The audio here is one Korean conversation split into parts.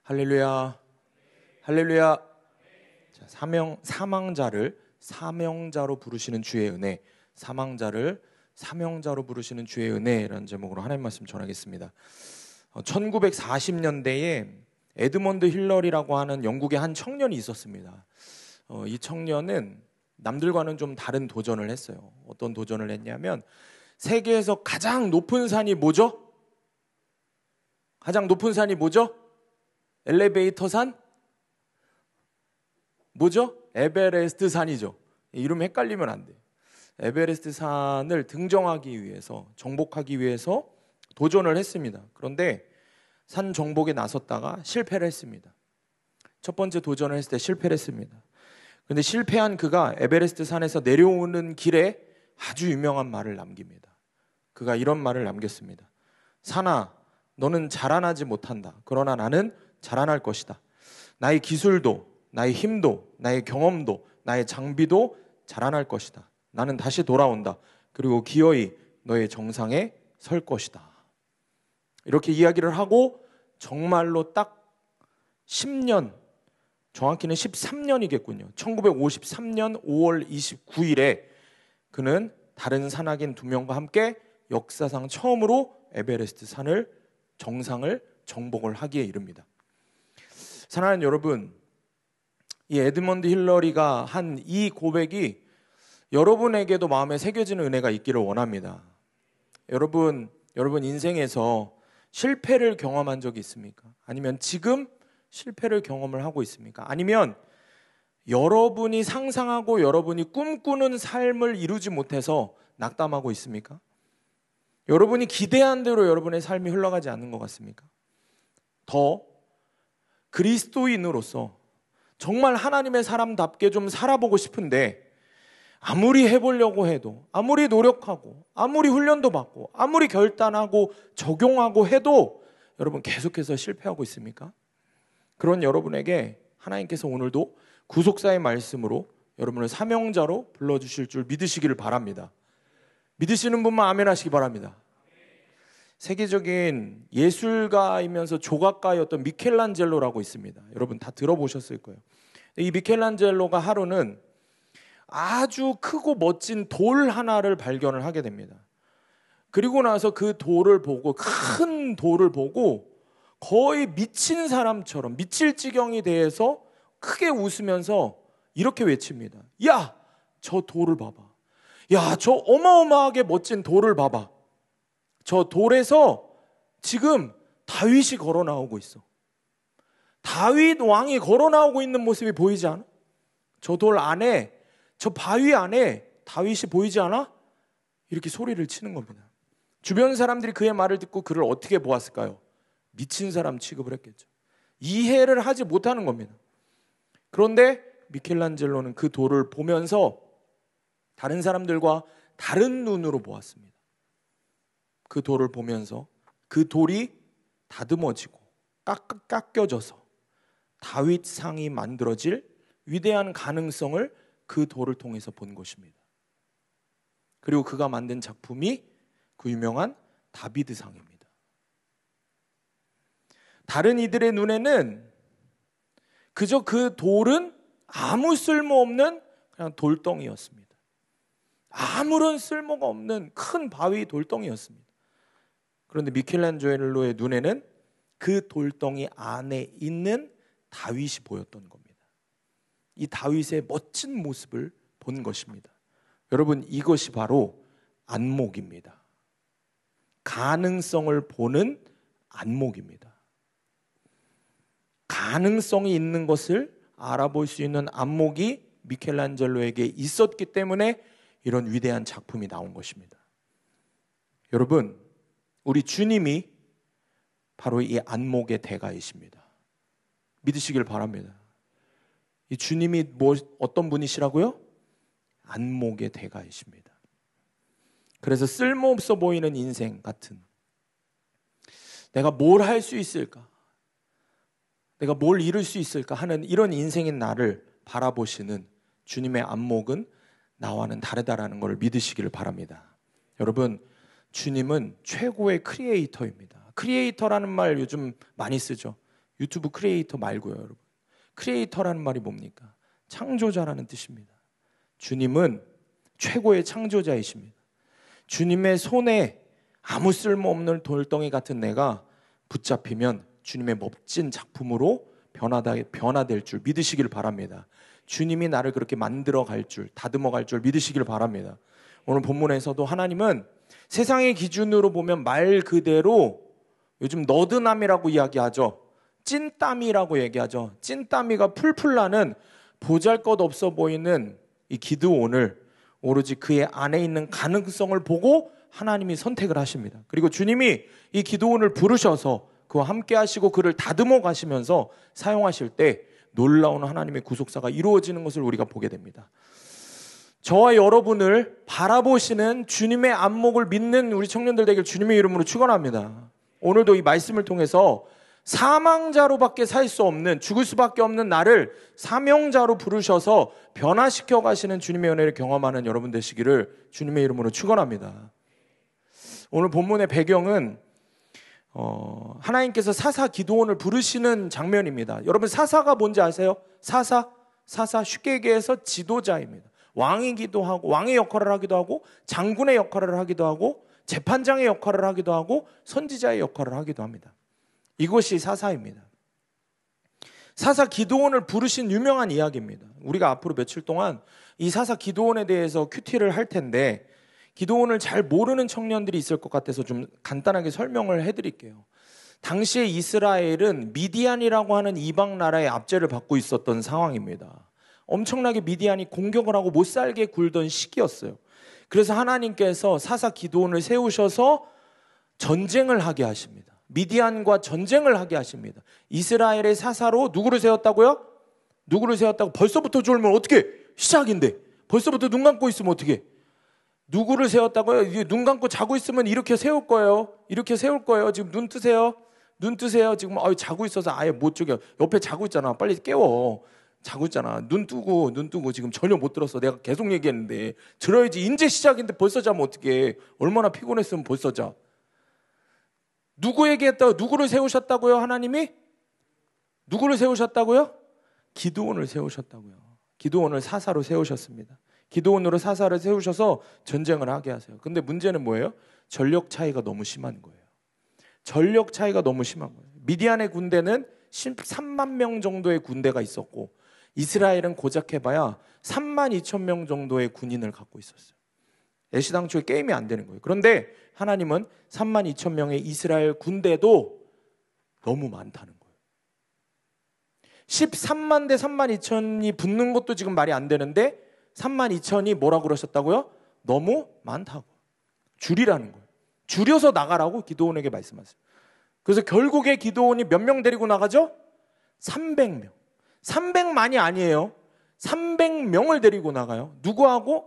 할렐루야. 할렐루야. 자, 사망자를 사명자로 부르시는 주의 은혜, 사망자를 사명자로 부르시는 주의 은혜라는 제목으로 하나님 말씀 전하겠습니다. 1940년대에 에드먼드 힐러리라고 하는 영국의 한 청년이 있었습니다. 이 청년은 남들과는 좀 다른 도전을 했어요. 어떤 도전을 했냐면 세계에서 가장 높은 산이 뭐죠? 가장 높은 산이 뭐죠? 엘리베이터 산? 뭐죠? 에베레스트 산이죠. 이름 헷갈리면 안 돼요. 에베레스트 산을 등정하기 위해서, 정복하기 위해서 도전을 했습니다. 그런데 산 정복에 나섰다가 실패를 했습니다. 첫 번째 도전을 했을 때 실패를 했습니다. 그런데 실패한 그가 에베레스트 산에서 내려오는 길에 아주 유명한 말을 남깁니다. 그가 이런 말을 남겼습니다. 산아, 너는 자라나지 못한다. 그러나 나는 자라날 것이다. 나의 기술도, 나의 힘도, 나의 경험도, 나의 장비도 자라날 것이다. 나는 다시 돌아온다. 그리고 기어이 너의 정상에 설 것이다. 이렇게 이야기를 하고 정말로 딱 10년, 정확히는 13년이겠군요. 1953년 5월 29일에 그는 다른 산악인 2명과 함께 역사상 처음으로 에베레스트 산을 정상을 정복을 하기에 이릅니다. 사랑하는 여러분, 이 에드먼드 힐러리가 한 이 고백이 여러분에게도 마음에 새겨지는 은혜가 있기를 원합니다. 여러분 인생에서 실패를 경험한 적이 있습니까? 아니면 지금 실패를 경험을 하고 있습니까? 아니면 여러분이 상상하고 여러분이 꿈꾸는 삶을 이루지 못해서 낙담하고 있습니까? 여러분이 기대한 대로 여러분의 삶이 흘러가지 않는 것 같습니까? 더 그리스도인으로서 정말 하나님의 사람답게 좀 살아보고 싶은데 아무리 해보려고 해도, 아무리 노력하고, 아무리 훈련도 받고, 아무리 결단하고 적용하고 해도 여러분 계속해서 실패하고 있습니까? 그런 여러분에게 하나님께서 오늘도 구속사의 말씀으로 여러분을 사명자로 불러주실 줄 믿으시기를 바랍니다. 믿으시는 분만 아멘 하시기 바랍니다. 세계적인 예술가이면서 조각가였던 미켈란젤로라고 있습니다. 여러분 다 들어보셨을 거예요. 이 미켈란젤로가 하루는 아주 크고 멋진 돌 하나를 발견을 하게 됩니다. 그리고 나서 그 돌을 보고, 큰 돌을 보고 거의 미친 사람처럼 미칠 지경이 돼서 크게 웃으면서 이렇게 외칩니다. 야, 저 돌을 봐봐. 야, 저 어마어마하게 멋진 돌을 봐봐. 저 돌에서 지금 다윗이 걸어 나오고 있어. 다윗 왕이 걸어 나오고 있는 모습이 보이지 않아? 저 돌 안에, 저 바위 안에 다윗이 보이지 않아? 이렇게 소리를 치는 겁니다. 주변 사람들이 그의 말을 듣고 그를 어떻게 보았을까요? 미친 사람 취급을 했겠죠. 이해를 하지 못하는 겁니다. 그런데 미켈란젤로는 그 돌을 보면서 다른 사람들과 다른 눈으로 보았습니다. 그 돌을 보면서 그 돌이 다듬어지고 깎여져서 다윗상이 만들어질 위대한 가능성을 그 돌을 통해서 본 것입니다. 그리고 그가 만든 작품이 그 유명한 다비드상입니다. 다른 이들의 눈에는 그저 그 돌은 아무 쓸모없는 그냥 돌덩이였습니다. 아무런 쓸모가 없는 큰 바위 돌덩이였습니다. 그런데 미켈란젤로의 눈에는 그 돌덩이 안에 있는 다윗이 보였던 겁니다. 이 다윗의 멋진 모습을 본 것입니다. 여러분, 이것이 바로 안목입니다. 가능성을 보는 안목입니다. 가능성이 있는 것을 알아볼 수 있는 안목이 미켈란젤로에게 있었기 때문에 이런 위대한 작품이 나온 것입니다. 여러분, 우리 주님이 바로 이 안목의 대가이십니다. 믿으시길 바랍니다. 이 주님이 어떤 분이시라고요? 안목의 대가이십니다. 그래서 쓸모없어 보이는 인생 같은, 내가 뭘 할 수 있을까? 내가 뭘 이룰 수 있을까 하는 이런 인생인 나를 바라보시는 주님의 안목은 나와는 다르다라는 것을 믿으시기를 바랍니다. 여러분, 주님은 최고의 크리에이터입니다. 크리에이터라는 말 요즘 많이 쓰죠. 유튜브 크리에이터 말고요, 여러분. 크리에이터라는 말이 뭡니까? 창조자라는 뜻입니다. 주님은 최고의 창조자이십니다. 주님의 손에 아무 쓸모없는 돌덩이 같은 내가 붙잡히면 주님의 멋진 작품으로 변화될 줄 믿으시길 바랍니다. 주님이 나를 그렇게 만들어 갈 줄, 다듬어 갈 줄 믿으시길 바랍니다. 오늘 본문에서도 하나님은 세상의 기준으로 보면 말 그대로 요즘 너드남이라고 이야기하죠. 찐땀이라고 얘기하죠. 찐땀이가 풀풀 나는 보잘것없어 보이는 이 기드온을 오로지 그의 안에 있는 가능성을 보고 하나님이 선택을 하십니다. 그리고 주님이 이 기드온을 부르셔서 그와 함께 하시고 그를 다듬어 가시면서 사용하실 때 놀라운 하나님의 구속사가 이루어지는 것을 우리가 보게 됩니다. 저와 여러분을 바라보시는 주님의 안목을 믿는 우리 청년들 되길 주님의 이름으로 축원합니다. 오늘도 이 말씀을 통해서 사망자로밖에 살 수 없는, 죽을 수밖에 없는 나를 사명자로 부르셔서 변화시켜 가시는 주님의 은혜를 경험하는 여러분 되시기를 주님의 이름으로 축원합니다. 오늘 본문의 배경은 하나님께서 사사 기드온을 부르시는 장면입니다. 여러분 사사가 뭔지 아세요? 사사 쉽게 얘기해서 지도자입니다. 왕이기도 하고 왕의 역할을 하기도 하고 장군의 역할을 하기도 하고 재판장의 역할을 하기도 하고 선지자의 역할을 하기도 합니다. 이것이 사사입니다. 사사 기드온을 부르신 유명한 이야기입니다. 우리가 앞으로 며칠 동안 이 사사 기드온에 대해서 큐티를 할 텐데 기드온을 잘 모르는 청년들이 있을 것 같아서 좀 간단하게 설명을 해드릴게요. 당시에 이스라엘은 미디안이라고 하는 이방 나라의 압제를 받고 있었던 상황입니다. 엄청나게 미디안이 공격을 하고 못살게 굴던 시기였어요. 그래서 하나님께서 사사 기드온을 세우셔서 전쟁을 하게 하십니다. 미디안과 전쟁을 하게 하십니다. 이스라엘의 사사로 누구를 세웠다고요? 누구를 세웠다고? 벌써부터 졸면 어떻게? 시작인데 벌써부터 눈 감고 있으면 어떻게? 누구를 세웠다고요? 눈 감고 자고 있으면 이렇게 세울 거예요. 이렇게 세울 거예요. 지금 눈 뜨세요. 눈 뜨세요. 지금 자고 있어서 아예 못 죽여. 옆에 자고 있잖아. 빨리 깨워. 자고 있잖아. 눈 뜨고 지금 전혀 못 들었어. 내가 계속 얘기했는데 들어야지. 이제 시작인데 벌써 자면 어떡해. 얼마나 피곤했으면 벌써 자. 누구에게 했다고? 누구를 세우셨다고요? 하나님이? 누구를 세우셨다고요? 기드온을 세우셨다고요. 기드온을 사사로 세우셨습니다. 기드온으로 사사를 세우셔서 전쟁을 하게 하세요. 근데 문제는 뭐예요? 전력 차이가 너무 심한 거예요. 전력 차이가 너무 심한 거예요. 미디안의 군대는 13만 명 정도의 군대가 있었고 이스라엘은 고작 해봐야 3만 2천 명 정도의 군인을 갖고 있었어요. 애시당초에 게임이 안 되는 거예요. 그런데 하나님은 3만 2천 명의 이스라엘 군대도 너무 많다는 거예요. 13만 대 3만 2천이 붙는 것도 지금 말이 안 되는데 3만 2천이 뭐라고 그러셨다고요? 너무 많다고. 줄이라는 거예요. 줄여서 나가라고 기드온에게 말씀하세요. 그래서 결국에 기드온이 몇 명 데리고 나가죠? 300명. 300만이 아니에요. 300명을 데리고 나가요. 누구하고?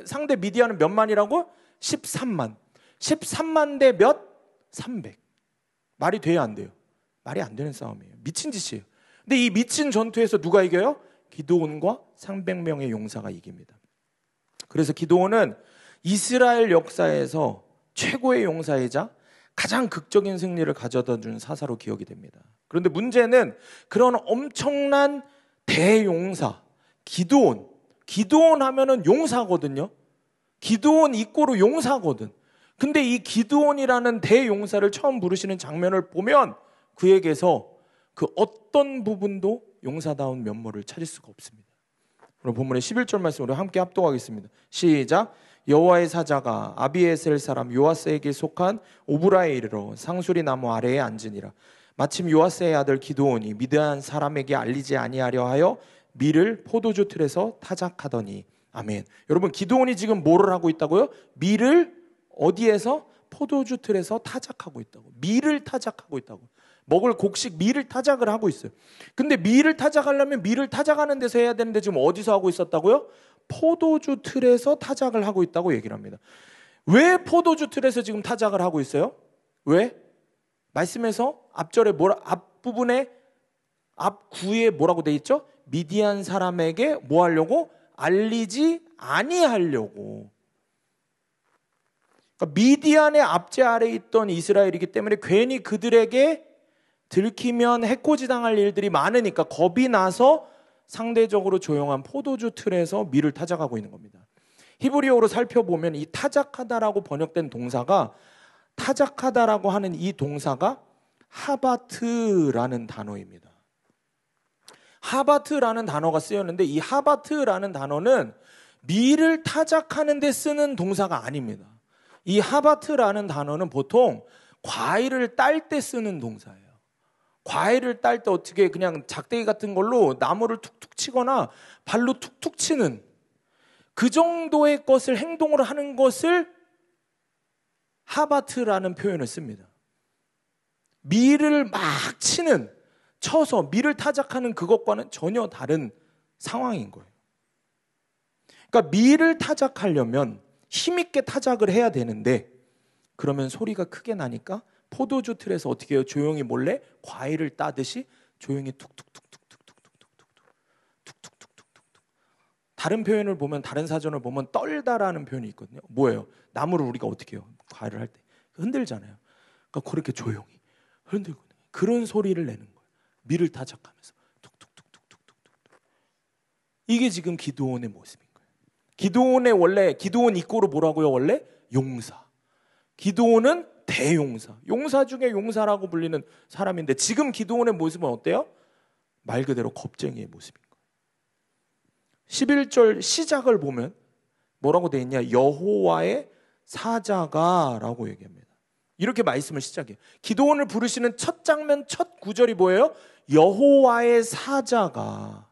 상대 미디안은 몇 만이라고? 13만. 13만 대 몇? 300. 말이 돼요, 안 돼요? 말이 안 되는 싸움이에요. 미친 짓이에요. 근데 이 미친 전투에서 누가 이겨요? 기드온과 300명의 용사가 이깁니다. 그래서 기드온은 이스라엘 역사에서 최고의 용사이자 가장 극적인 승리를 가져다 준 사사로 기억이 됩니다. 그런데 문제는 그런 엄청난 대용사 기드온 하면은 용사거든요. 기드온 이꼬로 용사거든. 근데 이 기드온이라는 대용사를 처음 부르시는 장면을 보면 그에게서 그 어떤 부분도 용사다운 면모를 찾을 수가 없습니다. 오늘 본문의 11절 말씀으로 함께 합독하겠습니다. 시작. 여호와의 사자가 아비에셀 사람 요아스에게 속한 오브라에 이르러 상수리 나무 아래에 앉으니라. 마침 요아스의 아들 기드온이 미드안 사람에게 알리지 아니하려 하여 밀을 포도주 틀에서 타작하더니. 아멘. 여러분 기드온이 지금 뭐를 하고 있다고요? 밀을 어디에서? 포도주 틀에서 타작하고 있다고. 밀을 타작하고 있다고. 먹을 곡식 밀을 타작을 하고 있어요. 근데 밀을 타작하려면 밀을 타작하는 데서 해야 되는데 지금 어디서 하고 있었다고요? 포도주 틀에서 타작을 하고 있다고 얘기를 합니다. 왜 포도주 틀에서 지금 타작을 하고 있어요? 왜? 말씀에서 앞절에 앞부분에 앞구에 뭐라고 돼 있죠? 미디안 사람에게 뭐 하려고? 알리지 아니하려고. 그러니까 미디안의 압제 아래에 있던 이스라엘이기 때문에 괜히 그들에게 들키면 해코지 당할 일들이 많으니까 겁이 나서 상대적으로 조용한 포도주 틀에서 밀을 타작하고 있는 겁니다. 히브리어로 살펴보면 이 타작하다라고 번역된 동사가, 타작하다라고 하는 이 동사가 하바트라는 단어입니다. 하바트라는 단어가 쓰였는데 이 하바트라는 단어는 밀을 타작하는 데 쓰는 동사가 아닙니다. 이 하바트라는 단어는 보통 과일을 딸 때 쓰는 동사예요. 과일을 딸 때 어떻게 그냥 작대기 같은 걸로 나무를 툭툭 치거나 발로 툭툭 치는 그 정도의 것을, 행동을 하는 것을 하바트라는 표현을 씁니다. 밀을 막 쳐서 밀을 타작하는 그것과는 전혀 다른 상황인 거예요. 그러니까 밀을 타작하려면 힘있게 타작을 해야 되는데, 그러면 소리가 크게 나니까 포도주 틀에서 어떻게 해요? 조용히 몰래 과일을 따듯이 조용히 툭툭툭툭툭툭툭툭툭툭툭툭툭툭. 다른 표현을 보면, 다른 사전을 보면 떨다라는 표현이 있거든요. 뭐예요? 나무를 우리가 어떻게 해요? 과일을 할 때 흔들잖아요. 그러니까 그렇게 조용히 흔들고 그런 소리를 내는 거예요. 밀을 타작하면서 툭툭툭툭툭툭툭. 이게 지금 기드온의 모습인 거예요. 기드온의 원래, 기드온 이꼬로 뭐라고요? 원래 용사. 기드온은 대용사, 용사 중에 용사라고 불리는 사람인데 지금 기드온의 모습은 어때요? 말 그대로 겁쟁이의 모습인 거예요. 11절 시작을 보면 뭐라고 되어 있냐? 여호와의 사자가 라고 얘기합니다. 이렇게 말씀을 시작해요. 기드온을 부르시는 첫 장면, 첫 구절이 뭐예요? 여호와의 사자가,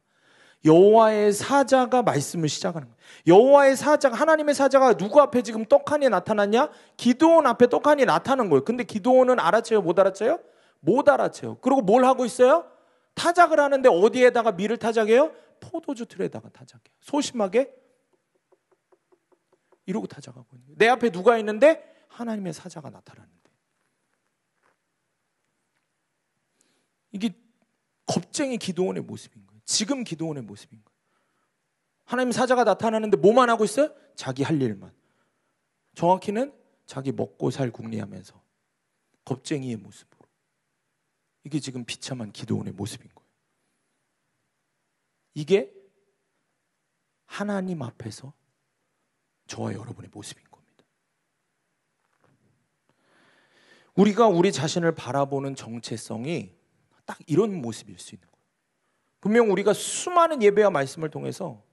여호와의 사자가 말씀을 시작하는 거예요. 여호와의 사자가, 하나님의 사자가 누구 앞에 지금 떡하니 나타났냐? 기드온 앞에 떡하니 나타난 거예요. 근데 기드온은 알아채요? 못 알아채요? 못 알아채요. 그리고 뭘 하고 있어요? 타작을 하는데 어디에다가 밀을 타작해요? 포도주 틀에다가 타작해요. 소심하게 이러고 타작하고 있는 거예요. 내 앞에 누가 있는데 하나님의 사자가 나타났는데. 이게 겁쟁이 기드온의 모습인 거예요. 지금 기드온의 모습인 거예요. 하나님 사자가 나타나는데 뭐만 하고 있어요? 자기 할 일만. 정확히는 자기 먹고 살 궁리하면서 겁쟁이의 모습으로. 이게 지금 비참한 기드온의 모습인 거예요. 이게 하나님 앞에서 저와 여러분의 모습인 겁니다. 우리가 우리 자신을 바라보는 정체성이 딱 이런 모습일 수 있는 거예요. 분명 우리가 수많은 예배와 말씀을 통해서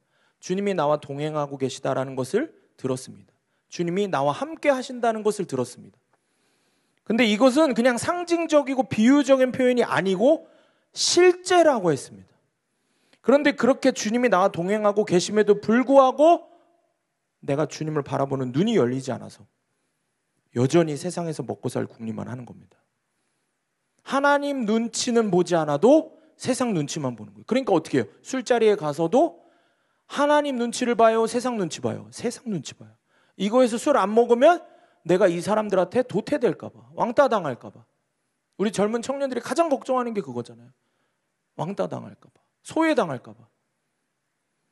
주님이 나와 동행하고 계시다라는 것을 들었습니다. 주님이 나와 함께 하신다는 것을 들었습니다. 근데 이것은 그냥 상징적이고 비유적인 표현이 아니고 실제라고 했습니다. 그런데 그렇게 주님이 나와 동행하고 계심에도 불구하고 내가 주님을 바라보는 눈이 열리지 않아서 여전히 세상에서 먹고 살 궁리만 하는 겁니다. 하나님 눈치는 보지 않아도 세상 눈치만 보는 거예요. 그러니까 어떻게 해요? 술자리에 가서도 하나님 눈치를 봐요? 세상 눈치 봐요? 세상 눈치 봐요. 이거에서 술 안 먹으면 내가 이 사람들한테 도태될까 봐, 왕따 당할까 봐. 우리 젊은 청년들이 가장 걱정하는 게 그거잖아요. 왕따 당할까 봐, 소외당할까 봐.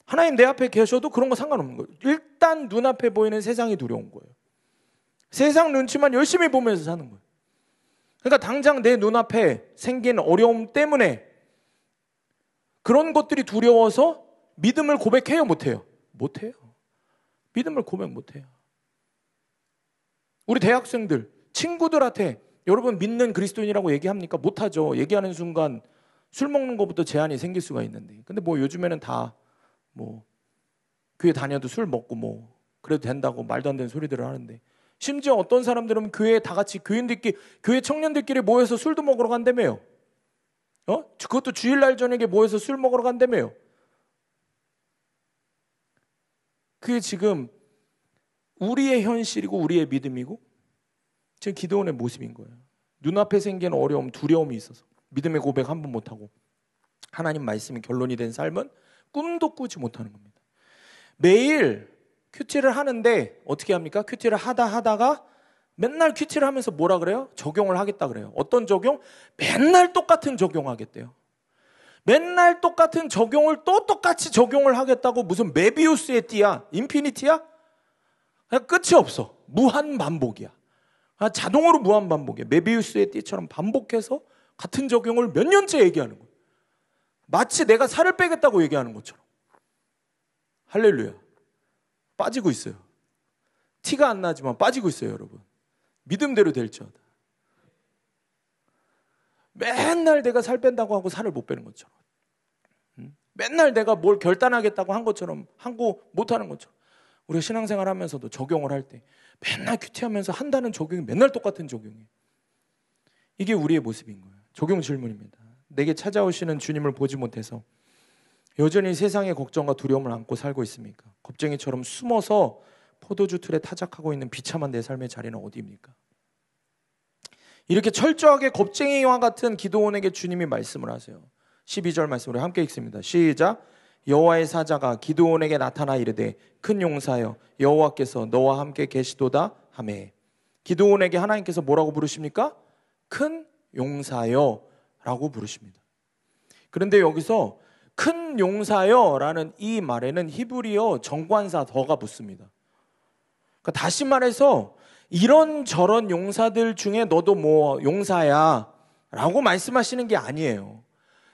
하나님 내 앞에 계셔도 그런 거 상관없는 거예요. 일단 눈앞에 보이는 세상이 두려운 거예요. 세상 눈치만 열심히 보면서 사는 거예요. 그러니까 당장 내 눈앞에 생긴 어려움 때문에 그런 것들이 두려워서 믿음을 고백해요? 못해요? 못해요. 믿음을 고백 못해요. 우리 대학생들, 친구들한테 여러분 믿는 그리스도인이라고 얘기합니까? 못하죠. 얘기하는 순간 술 먹는 것부터 제한이 생길 수가 있는데. 근데 뭐 요즘에는 다 뭐 교회 다녀도 술 먹고 뭐 그래도 된다고 말도 안 되는 소리들을 하는데, 심지어 어떤 사람들은 교회에 다 같이 교인들끼리, 교회 청년들끼리 모여서 술도 먹으러 간다며요. 그것도 주일날 저녁에 모여서 술 먹으러 간다며요. 그게 지금 우리의 현실이고 우리의 믿음이고 지금 기드온의 모습인 거예요. 눈앞에 생긴 어려움, 두려움이 있어서 믿음의 고백 한 번 못하고 하나님 말씀이 결론이 된 삶은 꿈도 꾸지 못하는 겁니다. 매일 큐티를 하는데 어떻게 합니까? 큐티를 하다가 맨날 큐티를 하면서 뭐라 그래요? 적용을 하겠다 그래요. 어떤 적용? 맨날 똑같은 적용하겠대요. 맨날 똑같은 적용을 또 똑같이 적용을 하겠다고 무슨 메비우스의 띠야? 인피니티야? 그냥 끝이 없어. 무한 반복이야. 자동으로 무한 반복이야. 메비우스의 띠처럼 반복해서 같은 적용을 몇 년째 얘기하는 거예요. 마치 내가 살을 빼겠다고 얘기하는 것처럼. 할렐루야. 빠지고 있어요. 티가 안 나지만 빠지고 있어요, 여러분. 믿음대로 될지어다. 맨날 내가 살 뺀다고 하고 살을 못 빼는 것처럼. 맨날 내가 뭘 결단하겠다고 한 것처럼 하고 못하는 것처럼. 우리가 신앙생활 하면서도 적용을 할 때 맨날 큐티하면서 한다는 적용이 맨날 똑같은 적용이에요. 이게 우리의 모습인 거예요. 적용 질문입니다. 내게 찾아오시는 주님을 보지 못해서 여전히 세상의 걱정과 두려움을 안고 살고 있습니까? 겁쟁이처럼 숨어서 포도주 틀에 타작하고 있는 비참한 내 삶의 자리는 어디입니까? 이렇게 철저하게 겁쟁이와 같은 기도원에게 주님이 말씀을 하세요. 12절 말씀 우리 함께 읽습니다. 시작. 여호와의 사자가 기드온에게 나타나 이르되 큰 용사여 여호와께서 너와 함께 계시도다 하매. 기드온에게 하나님께서 뭐라고 부르십니까? 큰 용사여 라고 부르십니다. 그런데 여기서 큰 용사여 라는 이 말에는 히브리어 정관사 더가 붙습니다. 그러니까 다시 말해서 이런저런 용사들 중에 너도 뭐 용사야 라고 말씀하시는 게 아니에요.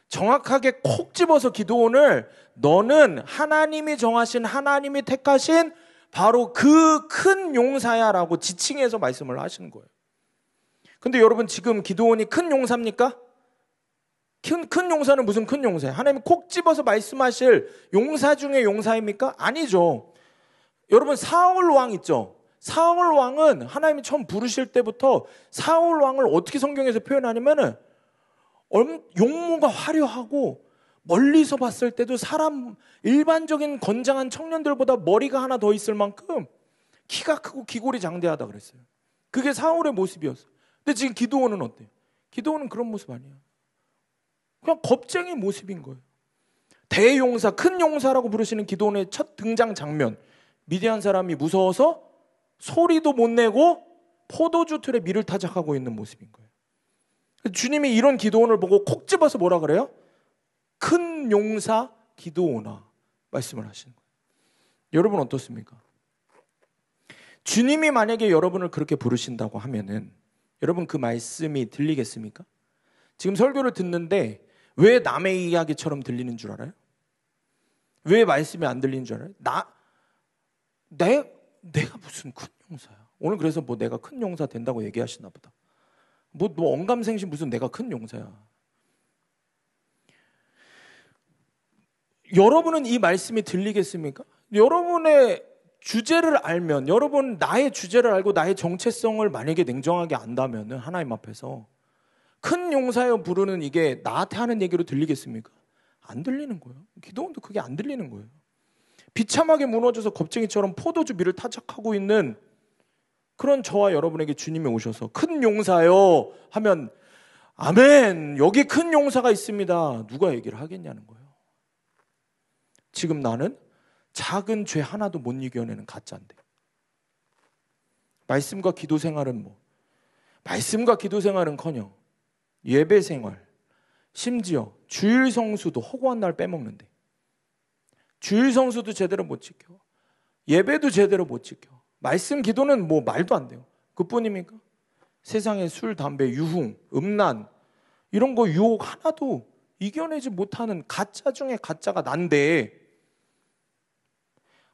정확하게 콕 집어서 기드온을 너는 하나님이 정하신 하나님이 택하신 바로 그 큰 용사야 라고 지칭해서 말씀을 하시는 거예요. 근데 여러분 지금 기드온이 큰 용사입니까? 큰 용사는 무슨 큰 용사예요? 하나님이 콕 집어서 말씀하실 용사 중에 용사입니까? 아니죠. 여러분 사울 왕 있죠? 사울 왕은 하나님이 처음 부르실 때부터 사울 왕을 어떻게 성경에서 표현하냐면은 용모가 화려하고 멀리서 봤을 때도 사람 일반적인 건장한 청년들보다 머리가 하나 더 있을 만큼 키가 크고 기골이 장대하다 그랬어요. 그게 사울의 모습이었어요. 근데 지금 기드온은 어때요? 기드온은 그런 모습 아니에요. 그냥 겁쟁이 모습인 거예요. 대용사, 큰 용사라고 부르시는 기드온의 첫 등장 장면. 미디안 사람이 무서워서 소리도 못 내고 포도주 틀에 밀을 타작하고 있는 모습인 거예요. 주님이 이런 기드온을 보고 콕 집어서 뭐라 그래요? 큰 용사 기드온아 말씀을 하시는 거예요. 여러분 어떻습니까? 주님이 만약에 여러분을 그렇게 부르신다고 하면은 여러분 그 말씀이 들리겠습니까? 지금 설교를 듣는데 왜 남의 이야기처럼 들리는 줄 알아요? 왜 말씀이 안 들리는 줄 알아요? 내가 무슨 큰 용사야? 오늘 그래서 뭐 내가 큰 용사 된다고 얘기하시나 보다. 뭐 언감생심 무슨 내가 큰 용사야. 여러분은 이 말씀이 들리겠습니까? 여러분의 주제를 알면, 여러분 나의 주제를 알고 나의 정체성을 만약에 냉정하게 안다면 하나님 앞에서 큰 용사여 부르는 이게 나한테 하는 얘기로 들리겠습니까? 안 들리는 거예요. 기도원도 그게 안 들리는 거예요. 비참하게 무너져서 겁쟁이처럼 포도주 밀을 타작하고 있는 그런 저와 여러분에게 주님이 오셔서 큰 용사요 하면 아멘, 여기 큰 용사가 있습니다. 누가 얘기를 하겠냐는 거예요. 지금 나는 작은 죄 하나도 못 이겨내는 가짜인데. 말씀과 기도 생활은 뭐? 말씀과 기도 생활은커녕 예배 생활, 심지어 주일 성수도 허구한 날 빼먹는데, 주일 성수도 제대로 못 지켜, 예배도 제대로 못 지켜, 말씀 기도는 뭐 말도 안 돼요. 그뿐입니까? 세상의 술, 담배, 유흥, 음란 이런 거 유혹 하나도 이겨내지 못하는 가짜 중에 가짜가 난데,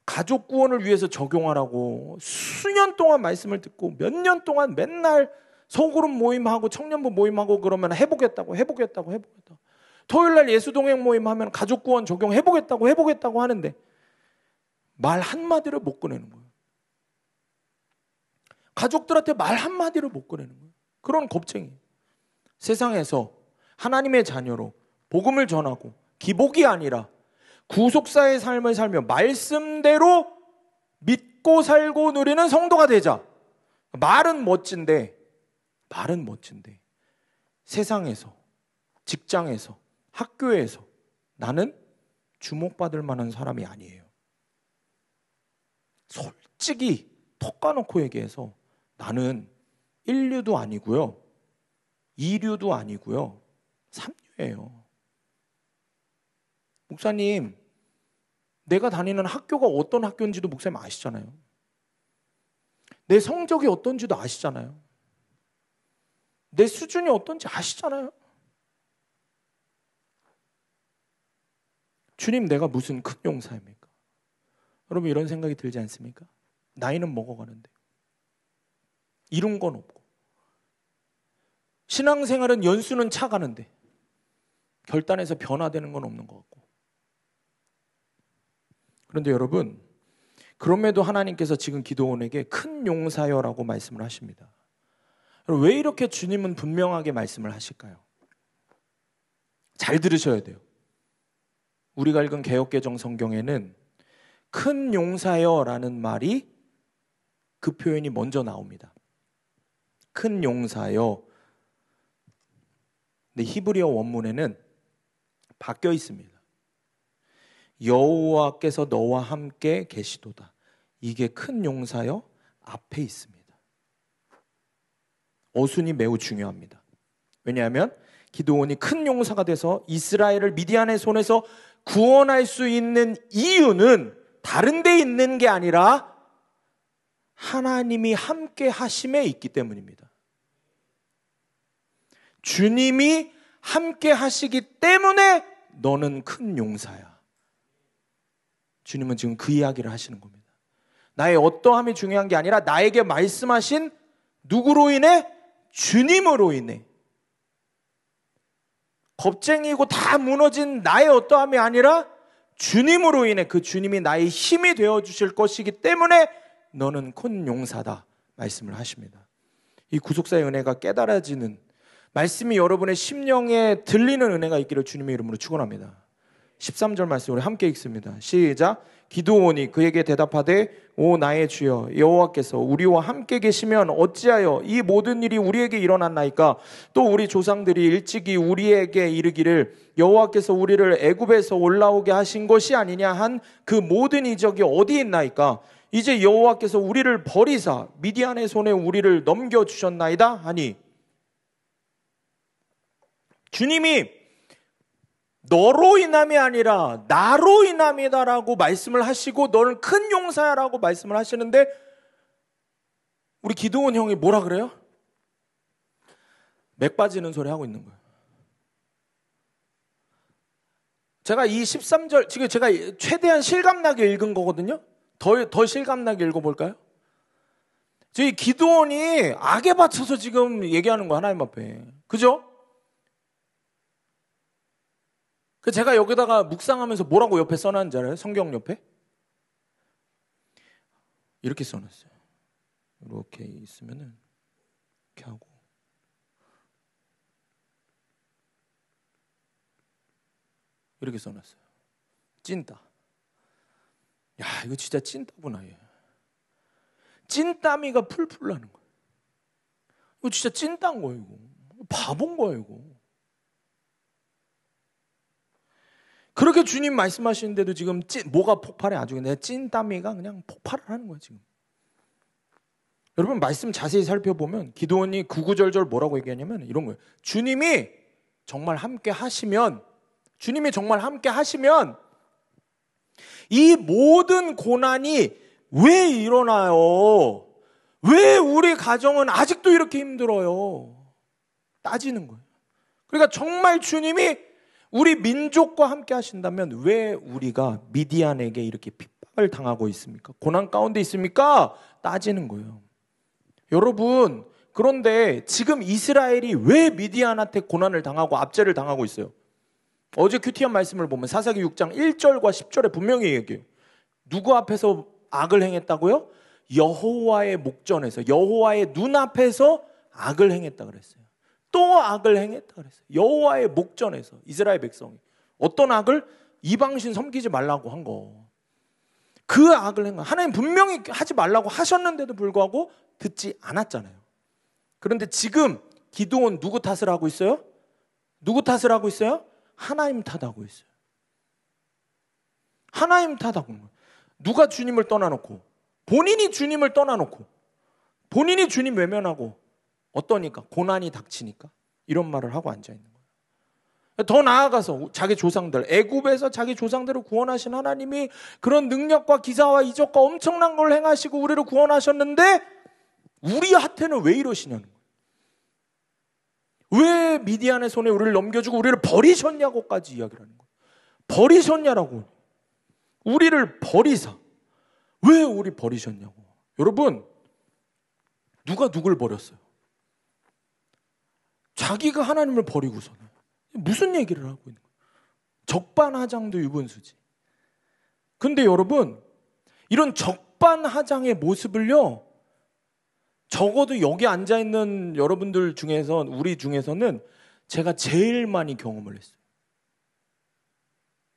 가족 구원을 위해서 적용하라고 수년 동안 말씀을 듣고 몇 년 동안 맨날 소그룹 모임하고 청년부 모임하고 그러면 해보겠다고 토요일날 예수동행 모임하면 가족 구원 적용해보겠다고 하는데 말 한마디를 못 꺼내는 거예요. 가족들한테 말 한마디를 못 꺼내는 거예요. 그런 겁쟁이. 세상에서 하나님의 자녀로 복음을 전하고 기복이 아니라 구속사의 삶을 살며 말씀대로 믿고 살고 누리는 성도가 되자. 말은 멋진데 세상에서, 직장에서, 학교에서 나는 주목받을 만한 사람이 아니에요. 솔직히 턱 까놓고 얘기해서 나는 1류도 아니고요, 2류도 아니고요, 3류예요. 목사님, 내가 다니는 학교가 어떤 학교인지도 목사님 아시잖아요. 내 성적이 어떤지도 아시잖아요. 내 수준이 어떤지 아시잖아요. 주님, 내가 무슨 큰 용사입니까? 여러분, 이런 생각이 들지 않습니까? 나이는 먹어가는데 이룬 건 없고, 신앙생활은 연수는 차가는데 결단에서 변화되는 건 없는 것 같고. 그런데 여러분, 그럼에도 하나님께서 지금 기도원에게 큰 용사여라고 말씀을 하십니다. 왜 이렇게 주님은 분명하게 말씀을 하실까요? 잘 들으셔야 돼요. 우리가 읽은 개역개정 성경에는 큰 용사여라는 말이, 그 표현이 먼저 나옵니다. 큰 용사여. 근데 히브리어 원문에는 바뀌어 있습니다. 여호와께서 너와 함께 계시도다. 이게 큰 용사여 앞에 있습니다. 어순이 매우 중요합니다. 왜냐하면 기드온이 큰 용사가 돼서 이스라엘을 미디안의 손에서 구원할 수 있는 이유는 다른 데 있는 게 아니라 하나님이 함께 하심에 있기 때문입니다. 주님이 함께 하시기 때문에 너는 큰 용사야. 주님은 지금 그 이야기를 하시는 겁니다. 나의 어떠함이 중요한 게 아니라 나에게 말씀하신 누구로 인해? 주님으로 인해. 겁쟁이고 다 무너진 나의 어떠함이 아니라 주님으로 인해, 그 주님이 나의 힘이 되어주실 것이기 때문에 너는 큰 용사다 말씀을 하십니다. 이 구속사의 은혜가 깨달아지는, 말씀이 여러분의 심령에 들리는 은혜가 있기를 주님의 이름으로 축원합니다. 13절 말씀 우리 함께 읽습니다. 시작. 기드온이 그에게 대답하되 오 나의 주여 여호와께서 우리와 함께 계시면 어찌하여 이 모든 일이 우리에게 일어났나이까? 또 우리 조상들이 일찍이 우리에게 이르기를 여호와께서 우리를 애굽에서 올라오게 하신 것이 아니냐 한 그 모든 이적이 어디 있나이까? 이제 여호와께서 우리를 버리사 미디안의 손에 우리를 넘겨주셨나이다 하니, 주님이 너로 인함이 아니라 나로 인함이다라고 말씀을 하시고 너는 큰 용사야라고 말씀을 하시는데, 우리 기드온 형이 뭐라 그래요? 맥 빠지는 소리 하고 있는 거예요. 제가 이 13절 지금 제가 최대한 실감나게 읽은 거거든요. 더 실감나게 읽어볼까요? 저희 기드온이 악에 받쳐서 지금 얘기하는 거예요, 하나님 앞에. 그죠? 제가 여기다가 묵상하면서 뭐라고 옆에 써놨는지 알아요? 성경 옆에? 이렇게 써놨어요. 이렇게 있으면은 이렇게 하고 이렇게 써놨어요. 찐따. 야, 이거 진짜 찐따구나 얘. 찐따미가 풀풀 나는 거예요. 이거 진짜 찐따인 거예요. 이거 바본 거예요. 이거. 그렇게 주님 말씀하시는데도 지금 뭐가 폭발해? 아주 그냥 찐따미가 그냥 폭발을 하는 거예요 지금. 여러분 말씀 자세히 살펴보면 기드온이 구구절절 뭐라고 얘기하냐면 이런 거예요. 주님이 정말 함께 하시면, 주님이 정말 함께 하시면 이 모든 고난이 왜 일어나요? 왜 우리 가정은 아직도 이렇게 힘들어요? 따지는 거예요. 그러니까 정말 주님이 우리 민족과 함께 하신다면 왜 우리가 미디안에게 이렇게 핍박을 당하고 있습니까? 고난 가운데 있습니까? 따지는 거예요. 여러분, 그런데 지금 이스라엘이 왜 미디안한테 고난을 당하고 압제를 당하고 있어요? 어제 큐티한 말씀을 보면 사사기 6장 1절과 10절에 분명히 얘기해요. 누구 앞에서 악을 행했다고요? 여호와의 목전에서, 여호와의 눈앞에서 악을 행했다 그랬어요. 또 악을 행했다 그랬어요. 여호와의 목전에서 이스라엘 백성이 어떤 악을? 이방신 섬기지 말라고 한 거. 그 악을 한 거. 하나님 분명히 하지 말라고 하셨는데도 불구하고 듣지 않았잖아요. 그런데 지금 기드온 누구 탓을 하고 있어요? 누구 탓을 하고 있어요? 하나님 탓하고 있어요. 하나님 탓하고 있는 거예요. 누가 주님을 떠나놓고, 본인이 주님을 떠나놓고, 본인이 주님 외면하고, 어떠니까? 고난이 닥치니까 이런 말을 하고 앉아있는 거예요. 더 나아가서 자기 조상들, 애굽에서 자기 조상들을 구원하신 하나님이 그런 능력과 기사와 이적과 엄청난 걸 행하시고 우리를 구원하셨는데 우리한테는 왜 이러시냐는 거예요. 왜 미디안의 손에 우리를 넘겨주고 우리를 버리셨냐고까지 이야기를 하는 거예요. 버리셨냐라고. 우리를 버리사. 왜 우리 버리셨냐고. 여러분, 누가 누굴 버렸어요? 자기가 하나님을 버리고서는 무슨 얘기를 하고 있는 거예요? 적반하장도 유분수지. 근데 여러분, 이런 적반하장의 모습을요, 적어도 여기 앉아있는 여러분들 중에서, 우리 중에서는 제가 제일 많이 경험을 했어요.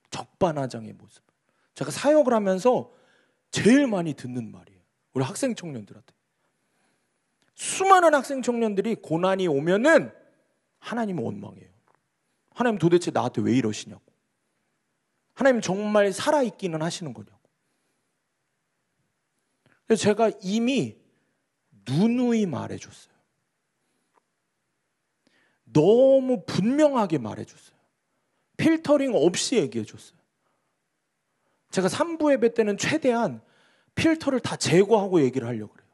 적반하장의 모습. 제가 사역을 하면서 제일 많이 듣는 말이에요. 우리 학생 청년들한테. 수많은 학생 청년들이 고난이 오면은 하나님은 원망해요. 하나님 도대체 나한테 왜 이러시냐고. 하나님 정말 살아있기는 하시는 거냐고. 그래서 제가 이미 누누이 말해줬어요. 너무 분명하게 말해줬어요. 필터링 없이 얘기해줬어요. 제가 3부 예배 때는 최대한 필터를 다 제거하고 얘기를 하려고 그래요.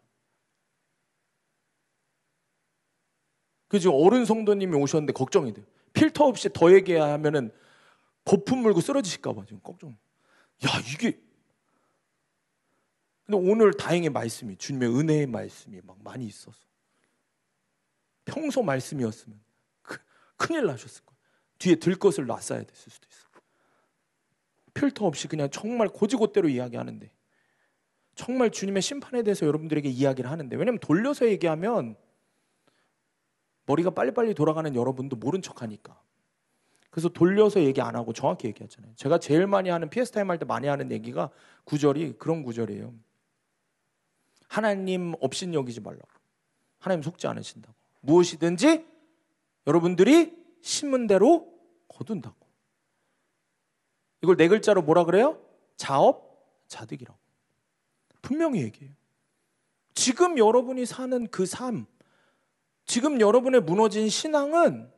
그 지금 어른 성도님이 오셨는데 걱정이 돼요. 필터 없이 더 얘기하면은 거품 물고 쓰러지실까 봐 지금 걱정. 야, 이게. 근데 오늘 다행히 말씀이, 주님의 은혜의 말씀이 막 많이 있어서. 평소 말씀이었으면 큰일 나셨을 거예요. 뒤에 들 것을 놨어야 됐을 수도 있어요. 필터 없이 그냥 정말 고지고대로 이야기하는데, 정말 주님의 심판에 대해서 여러분들에게 이야기를 하는데, 왜냐면 돌려서 얘기하면 머리가 빨리빨리 돌아가는 여러분도 모른 척하니까. 그래서 돌려서 얘기 안 하고 정확히 얘기하잖아요. 제가 제일 많이 하는 피에스타임 할 때 많이 하는 얘기가 구절이 그런 구절이에요. 하나님 없인 여기지 말라고. 하나님 속지 않으신다고. 무엇이든지 여러분들이 심은 대로 거둔다고. 이걸 네 글자로 뭐라 그래요? 자업자득이라고. 분명히 얘기해요. 지금 여러분이 사는 그 삶, 지금 여러분의 무너진 신앙은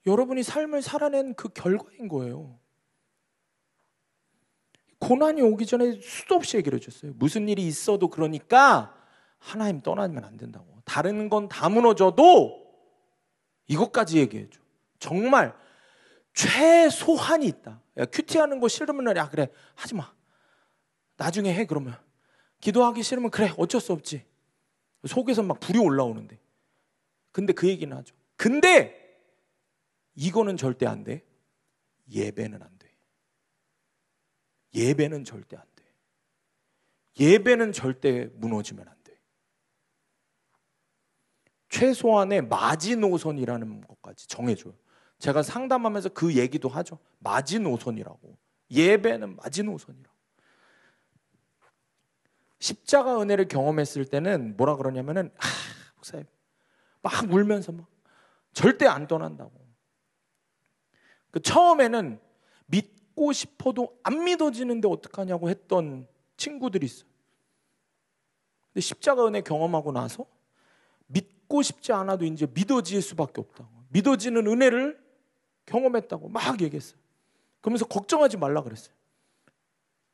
여러분이 삶을 살아낸 그 결과인 거예요. 고난이 오기 전에 수도 없이 얘기를 해줬어요. 무슨 일이 있어도 그러니까 하나님 떠나면 안 된다고. 다른 건 다 무너져도 이것까지 얘기해줘. 정말 최소한이 있다. 야, 큐티하는 거 싫으면 야 그래 하지 마. 나중에 해 그러면. 기도하기 싫으면 그래 어쩔 수 없지. 속에서 막 불이 올라오는데. 근데 그 얘기는 하죠. 근데 이거는 절대 안 돼. 예배는 안 돼. 예배는 절대 안 돼. 예배는 절대 무너지면 안 돼. 최소한의 마지노선이라는 것까지 정해줘요. 제가 상담하면서 그 얘기도 하죠. 마지노선이라고. 예배는 마지노선이라고. 십자가 은혜를 경험했을 때는 뭐라 그러냐면은 목사님 막 울면서 막 절대 안 떠난다고. 그 처음에는 믿고 싶어도 안 믿어지는데 어떡하냐고 했던 친구들이 있어요. 근데 십자가 은혜 경험하고 나서 믿고 싶지 않아도 이제 믿어질 수밖에 없다고. 믿어지는 은혜를 경험했다고 막 얘기했어요. 그러면서 걱정하지 말라 그랬어요.